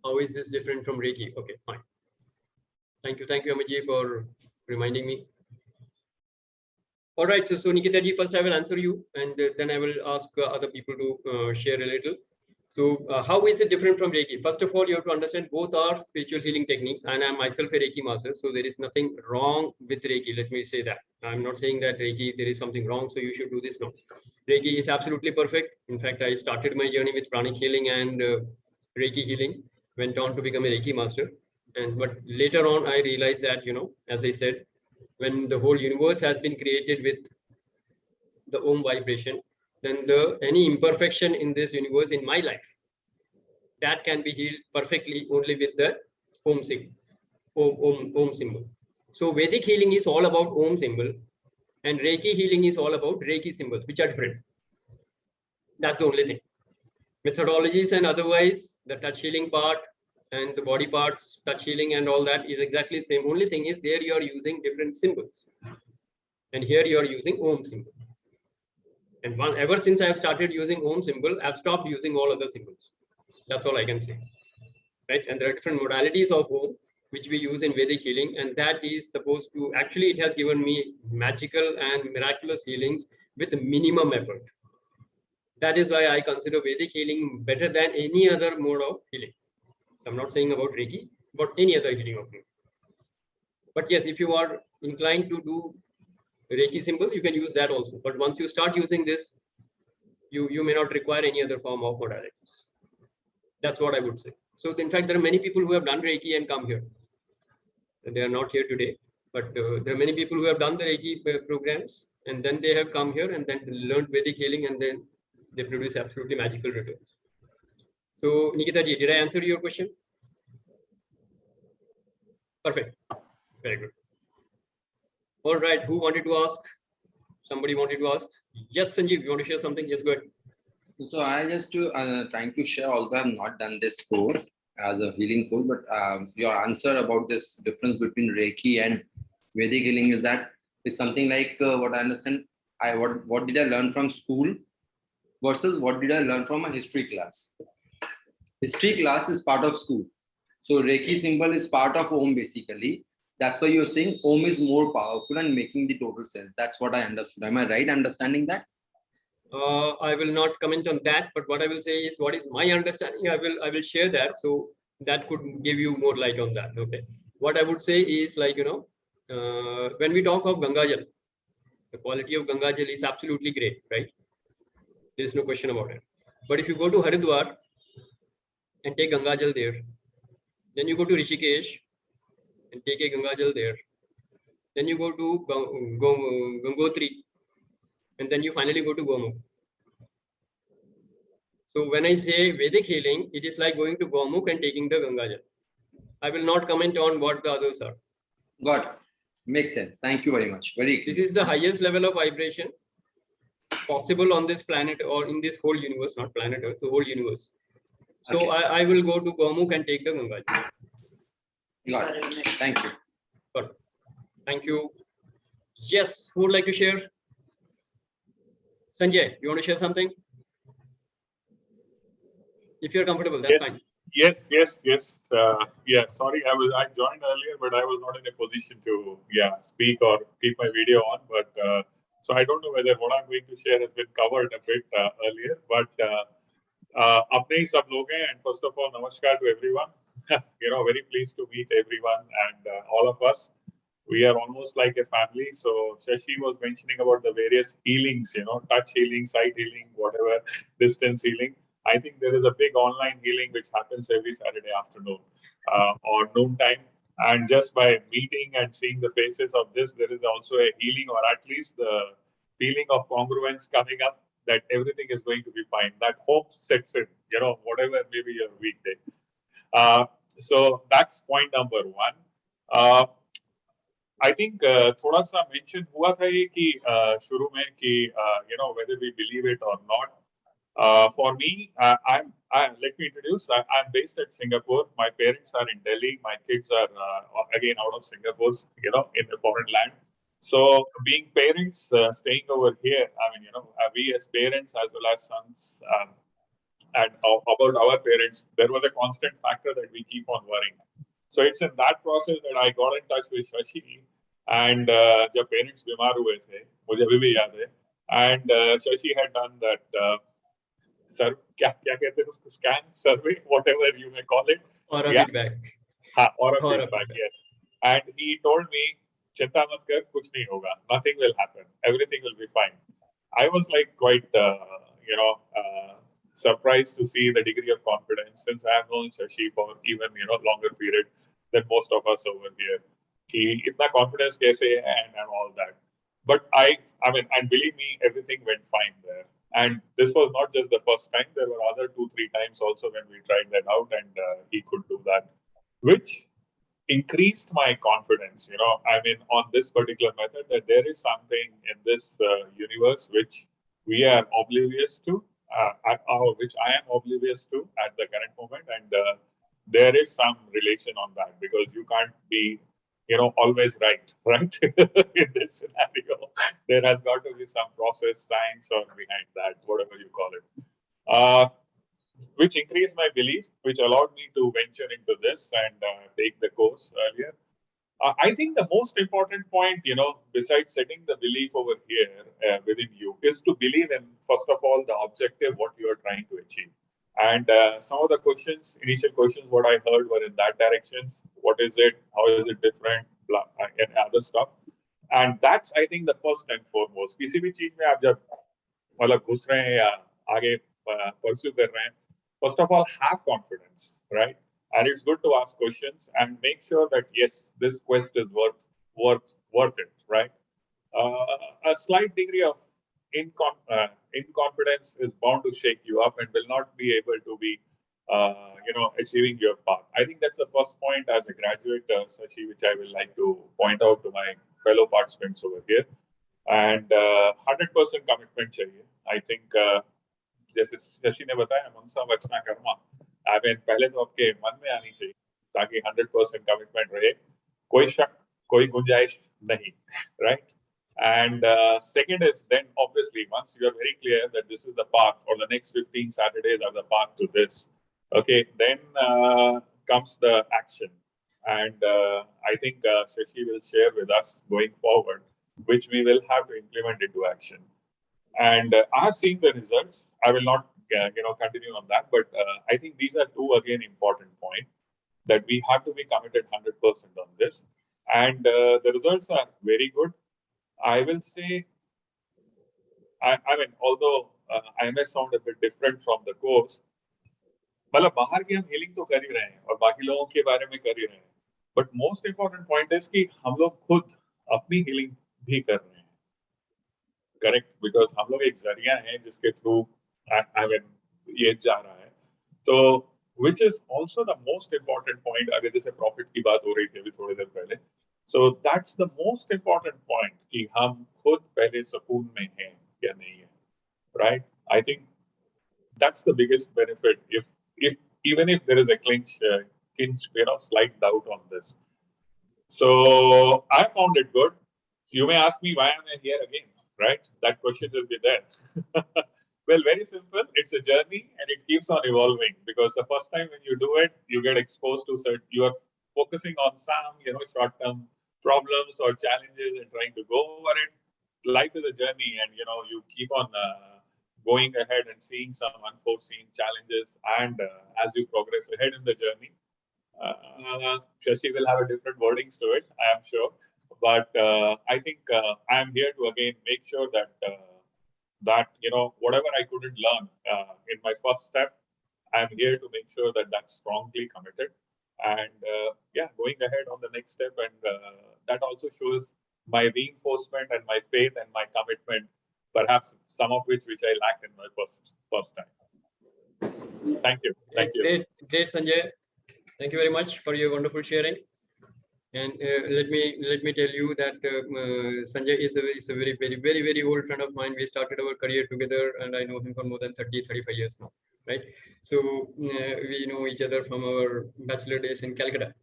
How is this different from Reiki? Okay, fine. Thank you, Amiji, for reminding me. All right, so Nikita ji, first I will answer you, and then I will ask other people to share a little. So how is it different from Reiki? First of all, you have to understand both are spiritual healing techniques, and I am myself a Reiki master, so there is nothing wrong with Reiki. Let me say that. I'm not saying that Reiki, there is something wrong, so you should do this. No, Reiki is absolutely perfect. In fact, I started my journey with pranic healing and Reiki healing, went on to become a Reiki master. But later on, I realized that, as I said, when the whole universe has been created with the Om vibration, then any imperfection in this universe, in my life, that can be healed perfectly only with the Om symbol. So Vedic healing is all about Om symbol, and Reiki healing is all about Reiki symbols, which are different. That's the only thing. Methodologies and otherwise, the touch healing part and the body parts, touch healing and all that is exactly the same. Only thing is there you are using different symbols, and here you are using Om symbol. And ever since I have started using Om symbol, I've stopped using all other symbols. That's all I can say, right? And there are different modalities of Om which we use in Vedic healing, and that is supposed to, actually it has given me magical and miraculous healings with minimum effort. That is why I consider Vedic healing better than any other mode of healing. I'm not saying about Reiki, but any other healing of me. But yes, if you are inclined to do Reiki symbols, you can use that also. But once you start using this, you may not require any other form of modalities. That's what I would say. So in fact, there are many people who have done Reiki and come here. They are not here today, but there are many people who have done the Reiki programs, and then they have come here and then learned Vedic healing, and then they produce absolutely magical returns. So Nikita ji, did I answer your question? Perfect. Very good. All right. Who wanted to ask? Somebody wanted to ask. Yes, Sanjeev, you want to share something? Yes, go ahead. So I just trying to share, although I have not done this course as a healing course, but your answer about this difference between Reiki and Vedic healing is that it's something like what I understand. What did I learn from school versus what did I learn from a history class? History class is part of school. So Reiki symbol is part of Om basically. That's why you're saying Om is more powerful and making the total sense. That's what I understood. Am I right understanding that? I will not comment on that, but what I will say is what is my understanding. I will share that, so that could give you more light on that. Okay. What I would say is, like, when we talk of Ganga Jal, the quality of Ganga Jal is absolutely great, right? There is no question about it. But if you go to Haridwar and take Ganga Jal there, then you go to Rishikesh and take a Ganga Jal there, then you go to Gangotri, and then you finally go to Gomukh. So when I say Vedic healing, it is like going to Gomukh and taking the Ganga Jal. I will not comment on what the others are. Got it. Makes sense. Thank you very much. Very clear. This is the highest level of vibration possible on this planet or in this whole universe, not planet Earth, the whole universe. So Okay. I will go to Gomukh and take the Ganga Jal. Got it. Thank you. Good. Thank you. Yes, who would like to share? Sanjay, you want to share something? If you're comfortable, that's fine. Yes. Yeah, sorry, I joined earlier, but I was not in a position to speak or keep my video on. But so I don't know whether what I'm going to share has been covered a bit earlier. But अपने ही सब लोग हैं, and first of all, namaskar to everyone. Very pleased to meet everyone and all of us. We are almost like a family. So Shashi was mentioning about the various healings, touch healing, sight healing, whatever, distance healing. I think there is a big online healing which happens every Saturday afternoon or noon time. And just by meeting and seeing the faces of this, there is also a healing, or at least the feeling of congruence coming up that everything is going to be fine. That hope sets in, whatever may be your weekday. So that's point number one. I think थोड़ा सा mention हुआ था ये कि शुरू में कि whether we believe it or not. For me, let me introduce. I'm based at Singapore. My parents are in Delhi. My kids are again out of Singapore, in a foreign land. So being parents, staying over here, we as parents as well as sons, and about our parents, there was a constant factor that we keep on worrying. So it's in that process that I got in touch with Shashi, and जब parents बीमार हुए थे, मुझे अभी भी याद है, and Shashi had done that. क्या कहते हैं उसको, scan, survey, whatever you may call it, or a feedback. Or a feedback, yes. And he told me, चिंता मत कर, कुछ नहीं होगा, nothing will happen, everything will be fine. I was like quite surprised to see the degree of confidence, since I have known Shashi for even longer period than most of us over here. कि इतना confidence कैसे है and all that. But I mean, and believe me, everything went fine there. And this was not just the first time. There were other 2-3 times also when we tried that out, and he could do that, which increased my confidence, on this particular method, that there is something in this universe which we are oblivious to, which I am oblivious to at the current moment. And there is some relation on that, because you can't be always right in this scenario. There has got to be some process, science, or behind that, whatever you call it, which increased my belief, which allowed me to venture into this and take the course earlier. I think the most important point, besides setting the belief over here within you, is to believe in, first of all, the objective, what you are trying to achieve. And some of the initial questions, what I heard were in that directions. What is it? How is it different? Blah, and other stuff. And that's, I think, the first and foremost. किसी भी चीज में आप जब मतलब घुस रहे हैं या आगे pursue कर रहे हैं, first of all, have confidence, right? And it's good to ask questions and make sure that yes, this quest is worth it, right? A slight degree of inconfidence is bound to shake you up and will not be able to be, achieving your path. I think that's the first point as a graduate, Shashi, which I will like to point out to my fellow participants over here. And 100% commitment चाहिए. I think जैसे शशि ने बताया, मनसा वचना Karma. I mean, पहले तो आपके मन में आनी चाहिए ताकि 100% commitment रहे. कोई शक, कोई गुंजाइश नहीं, right? And second is then obviously once you are very clear that this is the path or the next 15 Saturdays are the path to this, okay, then comes the action. And I think Shashi will share with us going forward, which we will have to implement into action. And I have seen the results. I will not continue on that, but I think these are two again important points that we have to be committed 100% on this. And the results are very good. I will say, I mean, although I may sound a bit different from the course, मतलब बाहर की हम healing तो कर ही रहे हैं और बाकी लोगों के बारे में कर ही रहे हैं, but most important point is कि हम लोग खुद अपनी healing भी कर रहे हैं, correct? Because हम लोग एक जरिया हैं जिसके through I mean ये जा रहा है, तो which is also the most important point. अगर जैसे profit की बात हो रही थी अभी थोड़ी देर पहले, so that's the most important point कि हम खुद पहले सुकून में हैं या नहीं है, right? I think that's the biggest benefit. If even if there is a slight doubt on this, so I found it good. You may ask me why am I here again, right? That question will be there. Well, very simple. It's a journey and it keeps on evolving because the first time when you do it, you get exposed to certain. You are focusing on some, short-term problems or challenges and trying to go over it. Life is a journey, and you keep on going ahead and seeing some unforeseen challenges. And as you progress ahead in the journey, Shashi will have a different wordings to it, I am sure. But I think I am here to again make sure that whatever I couldn't learn in my first step, I am here to make sure that that's strongly committed. And going ahead on the next step, and that also shows my reinforcement and my faith and my commitment, perhaps some of which I lacked in my first time. Thank you. Great, Sanjay. Thank you very much for your wonderful sharing. And let me tell you that Sanjay is a very, very, very, very old friend of mine. We started our career together, and I know him for more than 35 years now, right? So we know each other from our bachelor days in Calcutta.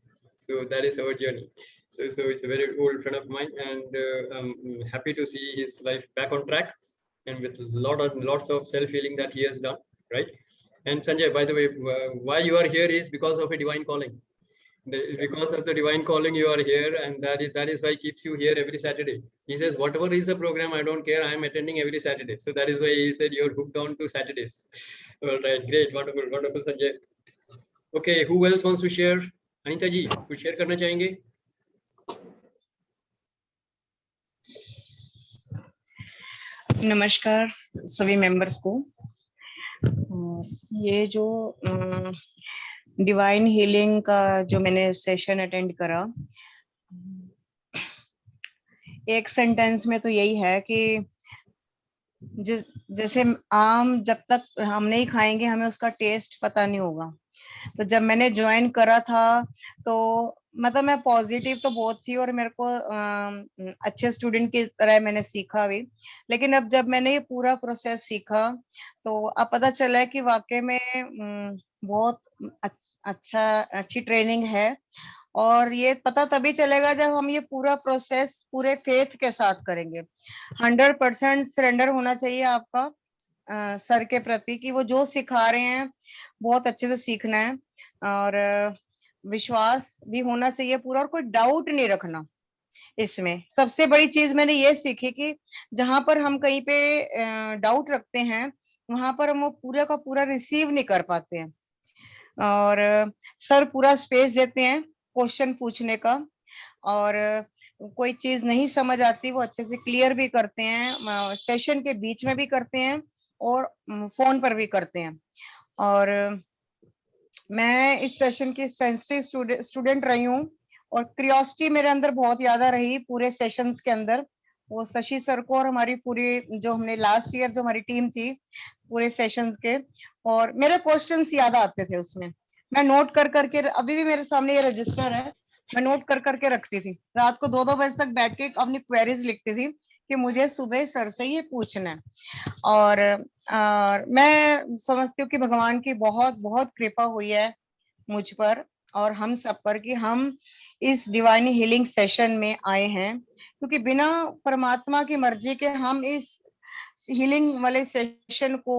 So that is our journey. So it's a very old friend of mine, and I'm happy to see his life back on track, and with lots of self-healing that he has done, right? And Sanjay, by the way, why you are here is because of a divine calling. Because of the divine calling you are here, and that is why he keeps you here every Saturday. He says, whatever is the program, I don't care, I am attending every Saturday. So that is why he said you're hooked on to Saturdays. All right, great, wonderful Sanjay. Okay, who else wants to share? Anita ji, कुछ share करना चाहेंगे? नमस्कार सभी members को। ये जो divine healing का जो मैंने सेशन अटेंड करा, एक सेंटेंस में तो यही है कि जैसे आम जब तक हम नहीं खाएंगे हमें उसका टेस्ट पता नहीं होगा। तो जब मैंने ज्वाइन करा था तो मतलब मैं पॉजिटिव तो बहुत थी और मेरे को अच्छे स्टूडेंट की तरह मैंने सीखा भी, लेकिन अब जब मैंने ये पूरा प्रोसेस सीखा तो अब पता चला है कि वाकई में बहुत अच्छी ट्रेनिंग है। और ये पता तभी चलेगा जब हम ये पूरा प्रोसेस पूरे फेथ के साथ करेंगे। 100% सरेंडर होना चाहिए आपका सर के प्रति कि वो जो सिखा रहे हैं बहुत अच्छे से सीखना है। और विश्वास भी होना चाहिए पूरा, और कोई डाउट नहीं रखना इसमें। सबसे बड़ी चीज मैंने ये सीखी कि जहां पर हम कहीं पे डाउट रखते हैं वहां पर हम वो पूरा का पूरा रिसीव नहीं कर पाते हैं। और सर पूरा स्पेस देते हैं क्वेश्चन पूछने का, और कोई चीज नहीं समझ आती वो अच्छे से क्लियर भी करते हैं, सेशन के बीच में भी करते हैं और फोन पर भी करते हैं। और मैं इस सेशन की सेंसिटिव स्टूडेंट रही हूँ, और क्रियोसिटी मेरे अंदर बहुत ज्यादा रही पूरे सेशंस के अंदर। वो शशि सर को और हमारी पूरी जो हमने लास्ट ईयर जो हमारी टीम थी पूरे सेशंस के, और मेरे क्वेश्चंस याद आते थे उसमें। मैं नोट कर करके, अभी भी मेरे सामने ये रजिस्टर है, मैं नोट कर करके रखती थी। रात को 2-2 बजे तक बैठ के अपनी क्वेरीज लिखती थी कि मुझे सुबह सर से ये पूछना है। और मैं समझती हूँ कि भगवान की बहुत बहुत कृपा हुई है मुझ पर और हम सब पर कि हम इस डिवाइन हीलिंग सेशन में आए हैं, क्योंकि बिना परमात्मा की मर्जी के हम इस हीलिंग वाले सेशन को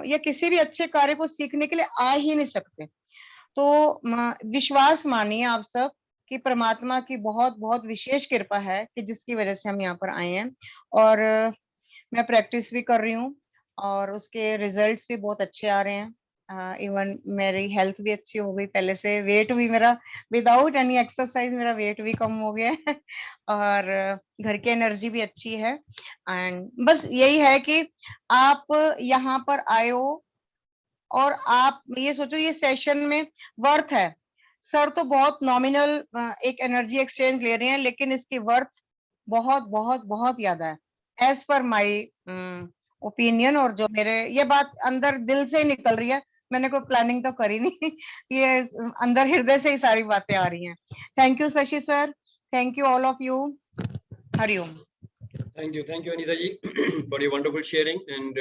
या किसी भी अच्छे कार्य को सीखने के लिए आ ही नहीं सकते। तो विश्वास मानिए आप सब कि परमात्मा की बहुत बहुत विशेष कृपा है कि जिसकी वजह से हम यहाँ पर आए हैं। और मैं प्रैक्टिस भी कर रही हूँ और उसके रिजल्ट्स भी बहुत अच्छे आ रहे हैं। इवन मेरी हेल्थ भी अच्छी हो गई पहले से, वेट भी मेरा विदाउट एनी एक्सरसाइज मेरा वेट भी कम हो गया है और घर की एनर्जी भी अच्छी है। एंड बस यही है कि आप यहाँ पर आए हो और आप ये सोचो ये सेशन में वर्थ है। सर तो बहुत नॉमिनल एक एनर्जी एक्सचेंज ले रहे हैं, लेकिन इसकी वर्थ बहुत बहुत बहुत ज्यादा है एज पर माई ओपिनियन। और जो मेरे ये बात अंदर दिल से ही निकल रही है, मैंने कोई प्लानिंग तो करी नहीं ये अंदर हृदय से ही सारी बातें आ रही हैं। Thank you Shashi sir, thank you all of you. Hariom. Thank you Anita ji for your wonderful sharing. And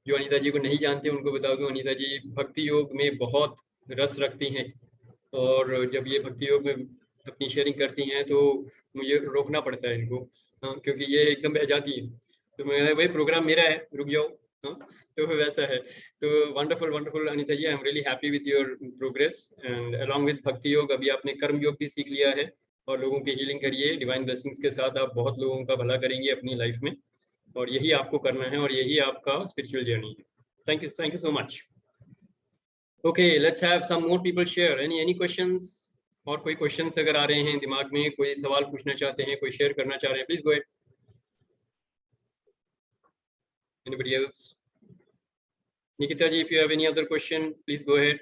जो अनीता जी को नहीं जानते उनको बता दूं, अनीता जी भक्ति योग में बहुत रस रखती हैं, और जब ये भक्ति योग में अपनी शेयरिंग करती हैं तो मुझे रोकना पड़ता है इनको, क्योंकि ये एकदम बह जाती है। तो मैं वही प्रोग्राम मेरा है, रुक जाओ, तो वैसा है। तो wonderful Anita ji, I am really happy with your progress. And along with bhakti yoga अभी आपने कर्म योग भी सीख लिया है और लोगों की हीलिंग करिए। डिवाइन ब्लेसिंग्स के साथ आप बहुत लोगों का भला करेंगे अपनी लाइफ में, और यही आपको करना है और यही आपका स्पिरिचुअल जर्नी है। Thank you so much. Okay, let's have some more people share. Any questions? और कोई क्वेश्चंस अगर आ रहे हैं दिमाग में, कोई सवाल पूछना चाहते हैं, कोई शेयर करना चाह रहे हैं, please go ahead. Anybody else? Nikita ji, if you have any other question, please go ahead.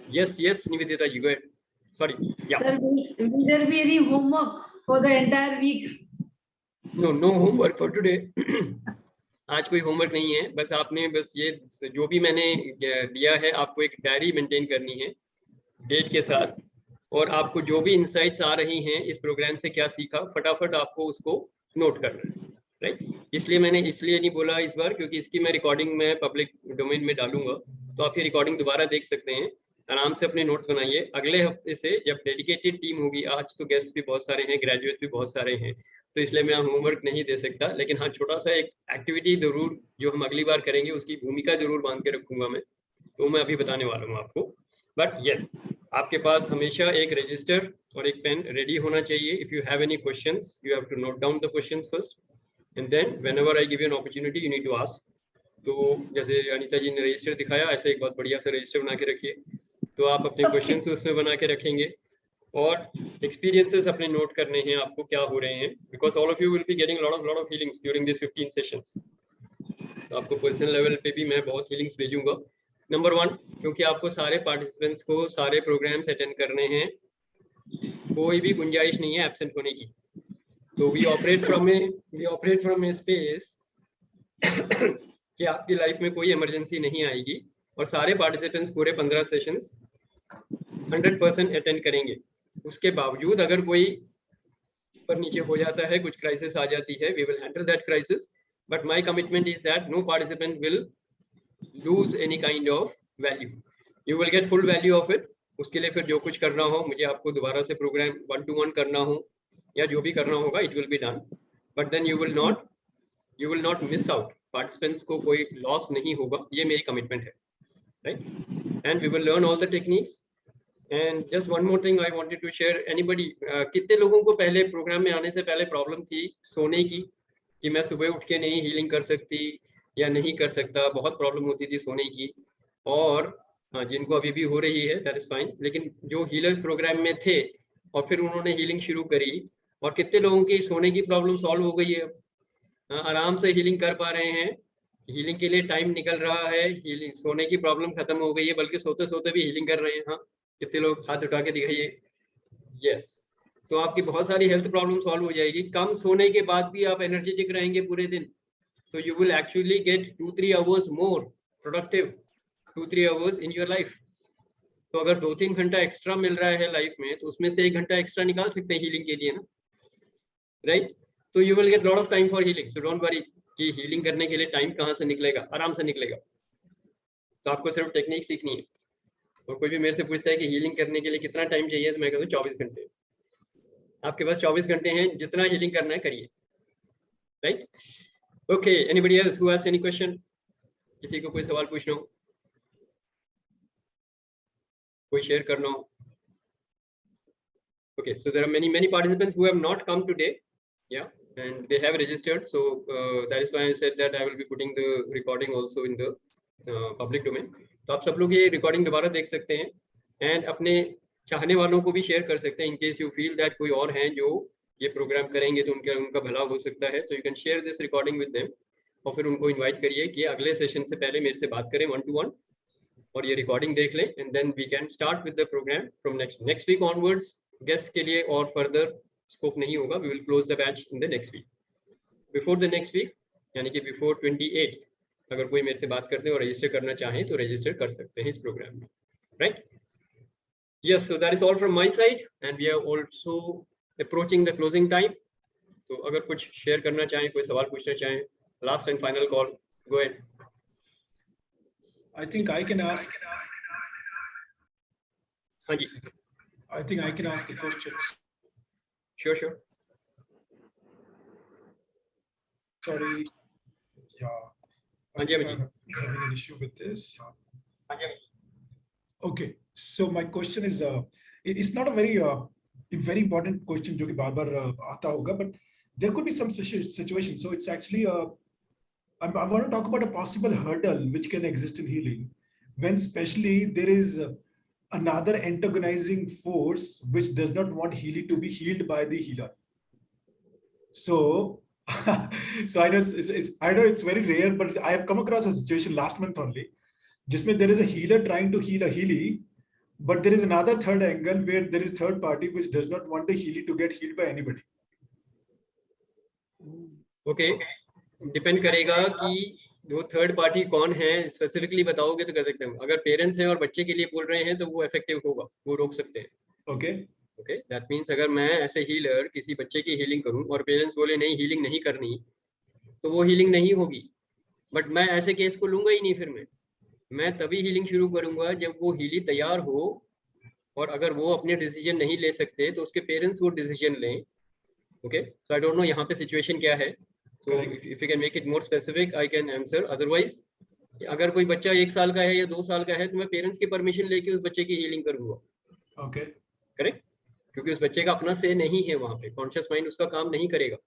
Yes, Nivedita ji, go ahead. Sorry. Yeah. Sir, will there be any homework for the entire week? No homework for today. आज कोई homework नहीं है, बस आपने बस ये जो भी मैंने दिया है आपको एक डायरी मेंटेन करनी है डेट के साथ, और आपको जो भी इनसाइट्स आ रही हैं इस प्रोग्राम से क्या सीखा फटाफट आपको उसको नोट करना है, राइट। इसलिए मैंने नहीं बोला इस बार, क्योंकि इसकी मैं रिकॉर्डिंग में पब्लिक डोमेन में डालूंगा, तो आप ये रिकॉर्डिंग दोबारा देख सकते हैं। आराम से अपने नोट्स बनाइए। अगले हफ्ते से जब डेडिकेटेड टीम होगी, आज तो गेस्ट भी बहुत सारे हैं, ग्रेजुएट भी बहुत सारे हैं, तो इसलिए मैं होमवर्क नहीं दे सकता, लेकिन हाँ छोटा सा एक एक्टिविटी जरूर जो हम अगली बार करेंगे उसकी भूमिका जरूर बांध के रखूंगा मैं, तो मैं अभी बताने वाला हूँ आपको। बट यस, आपके पास हमेशा एक रजिस्टर और एक पेन रेडी होना चाहिए। If you have any questions, you have to note down the questions first, and then whenever I give you an opportunity you need to ask. तो जैसे अनीता जी ने रजिस्टर दिखाया, ऐसे एक बहुत बढ़िया सा रजिस्टर बना के रखिए, तो आप अपने क्वेश्चंस उसमें बना के रखेंगे और एक्सपीरियंसेस अपने नोट करने हैं आपको क्या हो रहे हैं, because all of you will be getting lot of healings during this 15 sessions. तो आपको पर्सनल लेवल पे भी मैं बहुत हीलिंग्स भेजूंगा। नंबर 1, क्योंकि आपको सारे पार्टिसिपेंट्स को सारे प्रोग्राम्स अटेंड करने हैं, कोई भी गुंजाइश नहीं है एब्सेंट होने की। तो we operate from a space कि आपकी लाइफ में कोई इमरजेंसी नहीं आएगी, और सारे पार्टिसिपेंट्स पूरे 15 सेशंस 100% अटेंड करेंगे। उसके बावजूद अगर कोई ऊपर नीचे हो जाता है, कुछ क्राइसिस आ जाती है, we will handle that crisis, but my commitment is that no participant will lose any kind of value, you will get full value of it. उसके लिए फिर जो कुछ करना हो, मुझे आपको दोबारा से प्रोग्राम 1-to-1 करना हो या जो भी करना होगा, it will be done, but then you will not miss out. Participants को कोई लॉस नहीं होगा, ये मेरी कमिटमेंट है, right. and we will learn all the techniques. And just one more thing I wanted to share. Anybody, कितने लोगों को पहले प्रोग्राम में आने से पहले प्रॉब्लम थी सोने की, कि मैं सुबह उठ के नहीं हीलिंग कर सकती या नहीं कर सकता, बहुत प्रॉब्लम होती थी सोने की, और जिनको अभी भी हो रही है दैट इज फाइन, लेकिन जो हीलर्स प्रोग्राम में थे और फिर उन्होंने हीलिंग शुरू करी, और कितने लोगों की सोने की प्रॉब्लम सॉल्व हो गई है, आराम से हीलिंग कर पा रहे हैं, हीलिंग के लिए टाइम निकल रहा है, हीलिंग सोने की प्रॉब्लम खत्म हो गई है, बल्कि सोते सोते भी हीलिंग कर रहे हैं। हाँ, कितने लोग हाथ उठा के दिखाइए। यस, तो आपकी बहुत सारी हेल्थ प्रॉब्लम सॉल्व हो जाएगी। कम सोने के बाद भी आप एनर्जेटिक रहेंगे पूरे दिन, तो you will actually get 2-3 hours more productive, 2-3 hours in your life. तो अगर 2-3 घंटा एक्स्ट्रा मिल रहा है लाइफ में, तो उसमें से 1 घंटा एक्स्ट्रा निकाल सकते हैं हीलिंग के लिए ना, राइट? तो you will get lot of time for healing, so don't worry कि हीलिंग करने के लिए टाइम कहाँ से निकलेगा, आराम से निकलेगा। तो आपको सिर्फ टेक्निक सीखनी है। और कोई भी मेरे से पूछता है कि हीलिंग करने के लिए कितना टाइम चाहिए, तो मैं कहता हूँ 24 घंटे। आपके पास 24 घंटे हैं, जितना हीलिंग करना है करिए, right? Okay, anybody else who has any question? किसी को कोई सवाल पूछना हो, कोई शेयर करना हो? Okay, so there are many participants who have not come today, yeah, and they have registered, so that is why I said that I will be putting the recording also in the public domain. तो आप सब लोग ये recording दोबारा देख सकते हैं, and अपने चाहने वालों को भी share कर सकते हैं, in case you feel that कोई और हैं जो ये प्रोग्राम करेंगे तो उनका भला हो सकता है, so you can share this recording with them, और फिर उनको invite करिए कि अगले सेशन से पहले मेरे से बात करें 1-to-1 और ये रिकॉर्डिंग देख लें, and then we can start with the program from next week onwards. Guest के लिए और फर्दर स्कोप नहीं होगा, we will close the batch in the next week, before the next week, यानी कि बिफोर 28। अगर कोई मेरे से बात करते हैं और रजिस्टर करना चाहें तो रजिस्टर कर सकते हैं इस प्रोग्राम में, right? Yes, so that is all from my side and we are also approaching the closing time. तो अगर कुछ शेयर करना चाहें, कोई सवाल पूछना चाहें, last and final call, go ahead. I think I can ask. हाँ जी, I think I can ask a question. sure. Sorry. Yeah. I think I'm having an issue with this. Okay. So my question is, it's not a very important question जो कि बार-बार आता होगा, but there could be some situation. So it's actually I want to talk about a possible hurdle which can exist in healing, when especially there is another antagonizing force which does not want healing to be healed by the healer. So I know it's very rare, but I have come across a situation last month only, जिसमें there is a healer trying to heal a healie, but there is another third angle where there is third party which does not want the healie to get healed by anybody. Okay, depend करेगा कि वो third party कौन है, specifically बताओगे तो कर सकते हैं। अगर पेरेंट्स हैं और बच्चे के लिए बोल रहे हैं तो वो इफेक्टिव होगा, वो रोक सकते हैं। ओके, दैट मींस अगर मैं ऐसे हीलर किसी बच्चे की हीलिंग करूं और पेरेंट्स बोले नहीं हीलिंग नहीं करनी, तो वो हीलिंग नहीं होगी। बट मैं ऐसे केस को लूंगा ही नहीं, फिर मैं तभी हीलिंग शुरू करूंगा जब वो हीली तैयार हो, और अगर वो अपने डिसीजन नहीं ले सकते तो उसके पेरेंट्स वो डिसीजन लें। Okay, so I don't know यहाँ पे सिचुएशन क्या है, so if you can make it more specific I can answer. Otherwise अगर कोई बच्चा 1 साल का है या 2 साल का है तो मैं पेरेंट्स की परमिशन लेके उस बच्चे की हीलिंग करूंगा। ओके, करेक्ट, क्योंकि उस बच्चे का अपना से नहीं है, वहां पे कॉन्शियस माइंड उसका काम नहीं करेगा।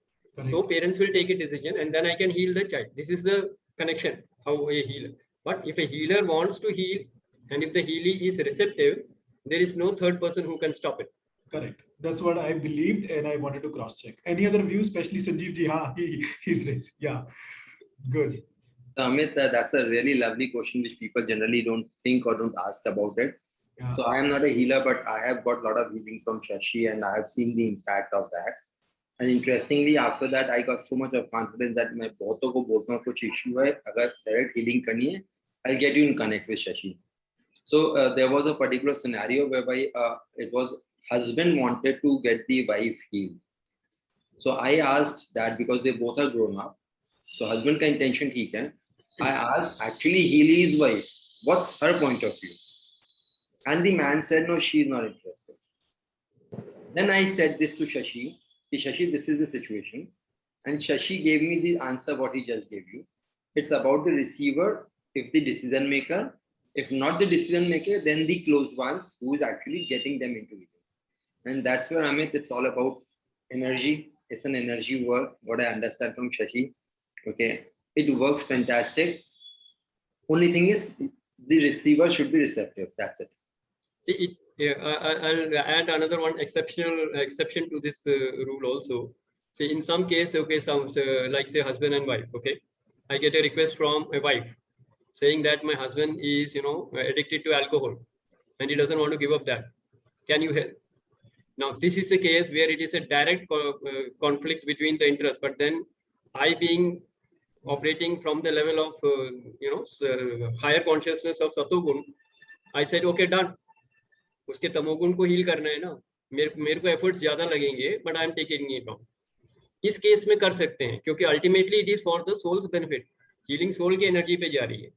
So parents will take a decision and then I can heal the child. This is the connection how a healer. But if a healer wants to heal and if the healing is receptive, there is no third person who can stop it. Correct. That's what I believed, and I wanted to cross-check. Any other views, especially Sanjeev ji? He's raised. Yeah, good. Amit, that's a really lovely question which people generally don't think or don't ask about it. Yeah. So I am not a healer, but I have got a lot of healing from Shashi, and I have seen the impact of that. And interestingly, after that, I got so much of confidence that मैं बहुतों को बोलता हूँ कुछ issue है, अगर direct healing करनी है, I'll get you in connect with Shashi. So there was a particular scenario whereby it was husband wanted to get the wife healed. So I asked that because they both are grown up. So husband ka intention theek hai. I asked actually heal his wife. What's her point of view? And the man said no, she's not interested. Then I said this to Shashi. Shashi, this is the situation. And Shashi gave me the answer what he just gave you. It's about the receiver. If the decision maker If not the decision maker, then the close ones who is actually getting them into it. And that's where, Amit, it's all about energy. It's an energy work, what I understand from Shashi. Okay, it works fantastic. Only thing is, the receiver should be receptive. That's it. See, I'll add another one exception to this rule also. See, in some case, okay, like say husband and wife, okay, I get a request from a wife saying that my husband is, addicted to alcohol and he doesn't want to give up that. Can you help? Now, this is a case where it is a direct conflict between the interests, but then I being operating from the level of, higher consciousness of Satogun, I said, okay, done. उसके तमोगुण को heal करना है ना, मेरे को efforts ज्यादा लगेंगे, but I am taking it on. इस केस में कर सकते हैं, क्योंकि ultimately it is for the soul's benefit. Healing soul की एनर्जी पे जा रही है,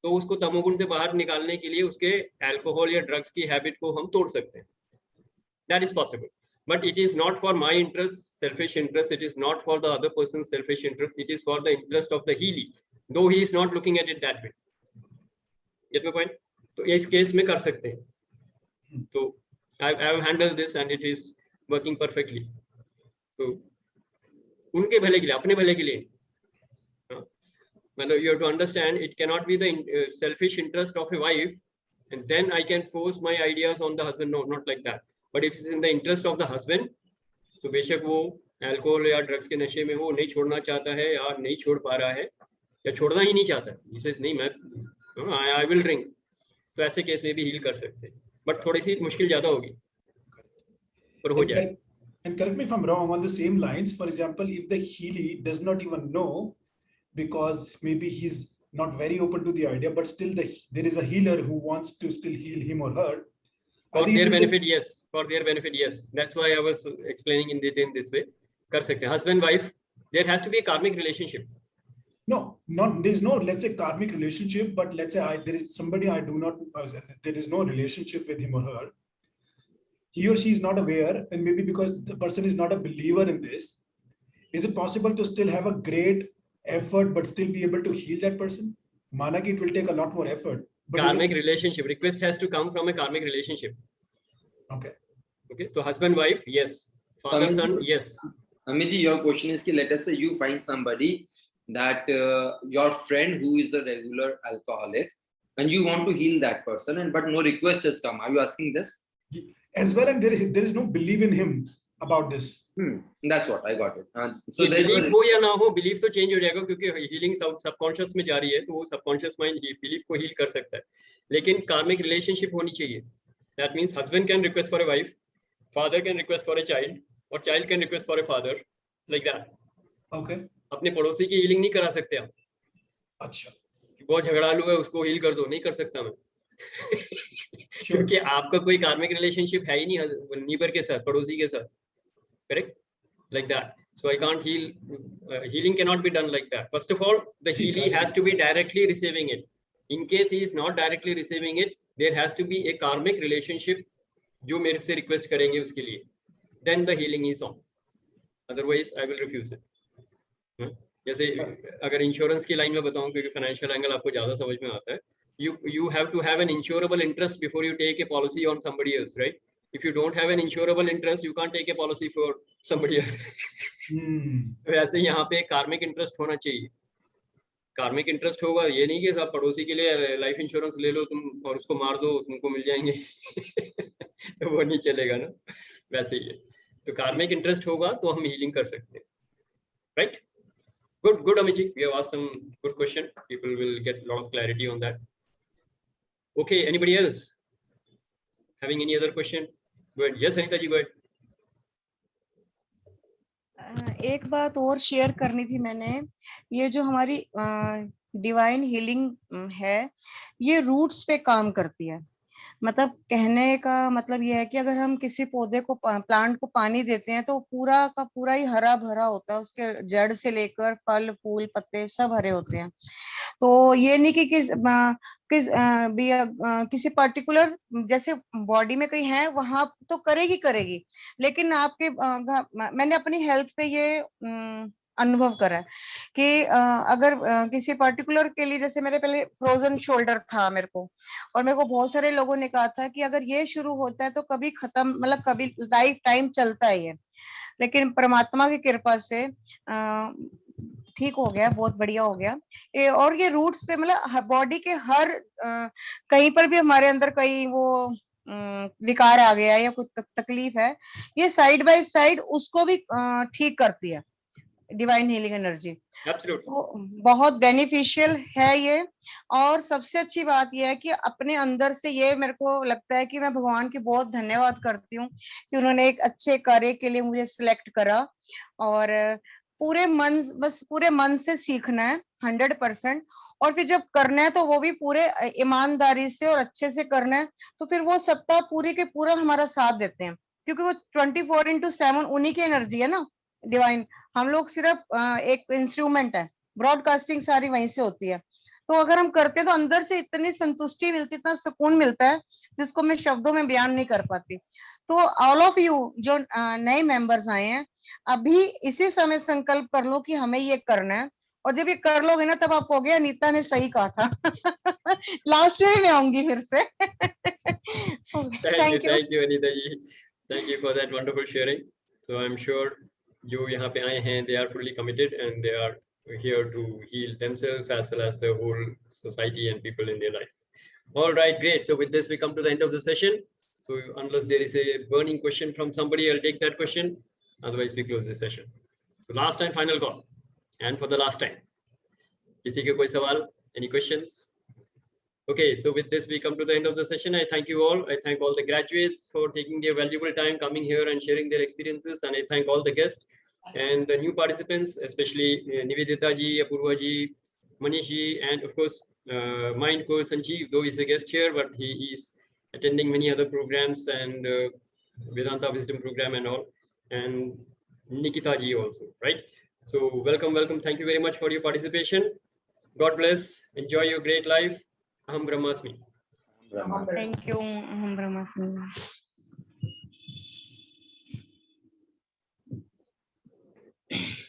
तो उसको तमोगुण से बाहर निकालने के लिए उसके अल्कोहल या ड्रग्स की हैबिट को हम तोड़ सकते हैं. That is possible, but it is not for my interest, selfish interest. It is not for the other person's selfish interest. It is for the interest of the healer, though he is not looking at it that way. Get my point? तो इस case में कर सकते हैं. So I have handled this and it is working perfectly. तो उनके भले के लिए, अपने भले के लिए, मतलब you have to understand, it cannot be the selfish interest of a wife and then I can force my ideas on the husband. No, not like that. But if it is in the interest of the husband, तो बेशक वो alcohol या drugs के नशे में हो, नहीं छोड़ना चाहता है या नहीं छोड़ पा रहा है या छोड़ना ही नहीं चाहता है, he says नहीं मैं I will drink, तो ऐसे केस में भी हील कर सकते हैं, बट थोड़ी सी मुश्किल ज्यादा होगी, पर हो जाए. And correct me if I'm wrong, on the same lines, for example, if the healer does not even know, because maybe he's not very open to the idea, but still there is a healer who wants to still heal him or her. For their benefit, yes. For their benefit, yes. That's why I was explaining in this way. कर सकते हैं. Husband, wife, there has to be a karmic relationship. No, there's no, let's say, karmic relationship, but let's say there is somebody I do not, there is no relationship with him or her. He or she is not aware, and maybe because the person is not a believer in this, is it possible to still have a great effort but still be able to heal that person? Manaki, it will take a lot more effort. But karmic relationship request has to come from a karmic relationship. Okay. Okay. So husband, wife, yes. Father, son, yes. Amiji, your question is, let us say you find somebody that your friend who is a regular alcoholic, and you want to heal that person, and but no request has come. Are you asking this? As well, and there is no belief in him about this. That's what I got it. So belief हो या ना हो, belief तो change हो जाएगा, क्योंकि healing subconscious में जा रही है, तो वो subconscious mind belief को heal कर सकता है, लेकिन karmic relationship होनी चाहिए. That means husband can request for a wife, father can request for a child, or child can request for a father, like that. Okay. अपने पड़ोसी की healing नहीं करा सकते आप. अच्छा. बहुत झगड़ालू है, उसको heal कर दो, नहीं कर सकता मैं. क्योंकि आपका कोई karmic relationship है ही नहीं neighbor के साथ, पड़ोसी के साथ. Correct? Like that. So I can't heal. Healing cannot be done like that. First of all, the healer has to be directly receiving it. In case he is not directly receiving it, there has to be a karmic relationship जो मेरे से request करेंगे उसके लिए. Then the healing is on. Otherwise, I will refuse it. जैसे अगर insurance की line में बताऊं, क्योंकि फाइनेंशियल एंगल आपको ज्यादा समझ में आता है, you have to have an insurable interest before you take a policy on somebody else, right? If you don't have an insurable interest, you can't take a policy for somebody else. वैसे यहाँ पे कार्मिक interest होना चाहिए. कार्मिक interest होगा, ये नहीं कि आप पड़ोसी के लिए लाइफ इंश्योरेंस ले लो तुम और उसको मार दो, तुमको मिल जाएंगे. तो वो नहीं चलेगा ना, वैसे ही है. तो कार्मिक इंटरेस्ट होगा तो हम हीलिंग कर सकते हैं, right? Good, Amiji. We have asked some good question. People will get a lot of clarity on that. Okay, anybody else having any other question? Go ahead. Yes, Anita ji, go ahead. एक बात और share करनी थी मैंने. ये जो हमारी divine healing है, ये रूट्स पे काम करती है. मतलब कहने का मतलब ये है कि अगर हम किसी पौधे को, प्लांट को पानी देते हैं तो पूरा का पूरा ही हरा भरा होता है, उसके जड़ से लेकर फल फूल पत्ते सब हरे होते हैं. तो ये नहीं कि किसी पर्टिकुलर जैसे बॉडी में कहीं है वहां तो करेगी, लेकिन आपके मैंने अपनी हेल्थ पे ये अनुभव करा है कि अगर किसी पर्टिकुलर के लिए, जैसे मेरे पहले फ्रोजन शोल्डर था मेरे को, और मेरे को बहुत सारे लोगों ने कहा था कि अगर ये शुरू होता है तो कभी खत्म, मतलब कभी लाइफ टाइम चलता है ये, लेकिन परमात्मा की कृपा से ठीक हो गया, बहुत बढ़िया हो गया। और ये रूट्स पे, मतलब बॉडी के हर कहीं पर भी हमारे अंदर कहीं वो विकार आ गया या कुछ तकलीफ है, ये साइड बाय साइड उसको भी ठीक करती है डिवाइन हीलिंग एनर्जी। तो बहुत बेनिफिशियल है ये। और सबसे अच्छी बात यह है कि अपने अंदर से, ये मेरे को लगता है कि मैं भगवान की बहुत धन्यवाद करती हूँ कि उन्होंने एक अच्छे कार्य के लिए मुझे सिलेक्ट करा, और पूरे मन से सीखना है 100%, और फिर जब करना है तो वो भी पूरे ईमानदारी से और अच्छे से करना है, तो फिर वो सत्ता पूरी के पूरा हमारा साथ देते हैं, क्योंकि वो 24/7 उन्हीं की एनर्जी है ना डिवाइन। हम लोग सिर्फ एक इंस्ट्रूमेंट है, ब्रॉडकास्टिंग सारी वहीं से होती है। तो अगर हम करते हैं तो अंदर से इतनी संतुष्टि मिलती, इतना सुकून मिलता है जिसको मैं शब्दों में बयान नहीं कर पाती। तो ऑल ऑफ यू जो नए मेंबर्स आए हैं, अभी इसी समय संकल्प कर लो कि हमें ये करना है, और जब ये कर लोगे ना तब आप कहोगे अनीता ने सही कहा था। लास्ट में मैं आऊंगी फिर से। Thank you Anita ji, thank you for that wonderful sharing. So I'm sure जो यहाँ पे आए हैं, they are fully committed and they are here to heal themselves as well as the whole society and people in their life. All right, great. So with this we come to the end of the session. So unless there is a burning question from somebody, I'll take that question. Otherwise we close this session. So last and final call, and for the last time. किसी के कोई सवाल? Any questions? Okay, so with this we come to the end of the session. I thank you all. I thank all the graduates for taking their valuable time coming here and sharing their experiences, and I thank all the guests and the new participants, especially Nivedita ji, Apurva ji, Manish ji, and of course Mind Coach Sanjeev, though he's a guest here, but he is attending many other programs and Vedanta Wisdom program and all, and Nikita ji also, right? So welcome. Thank you very much for your participation. God bless. Enjoy your great life. Aham Brahmasmi. Thank you. Aham Brahmasmi.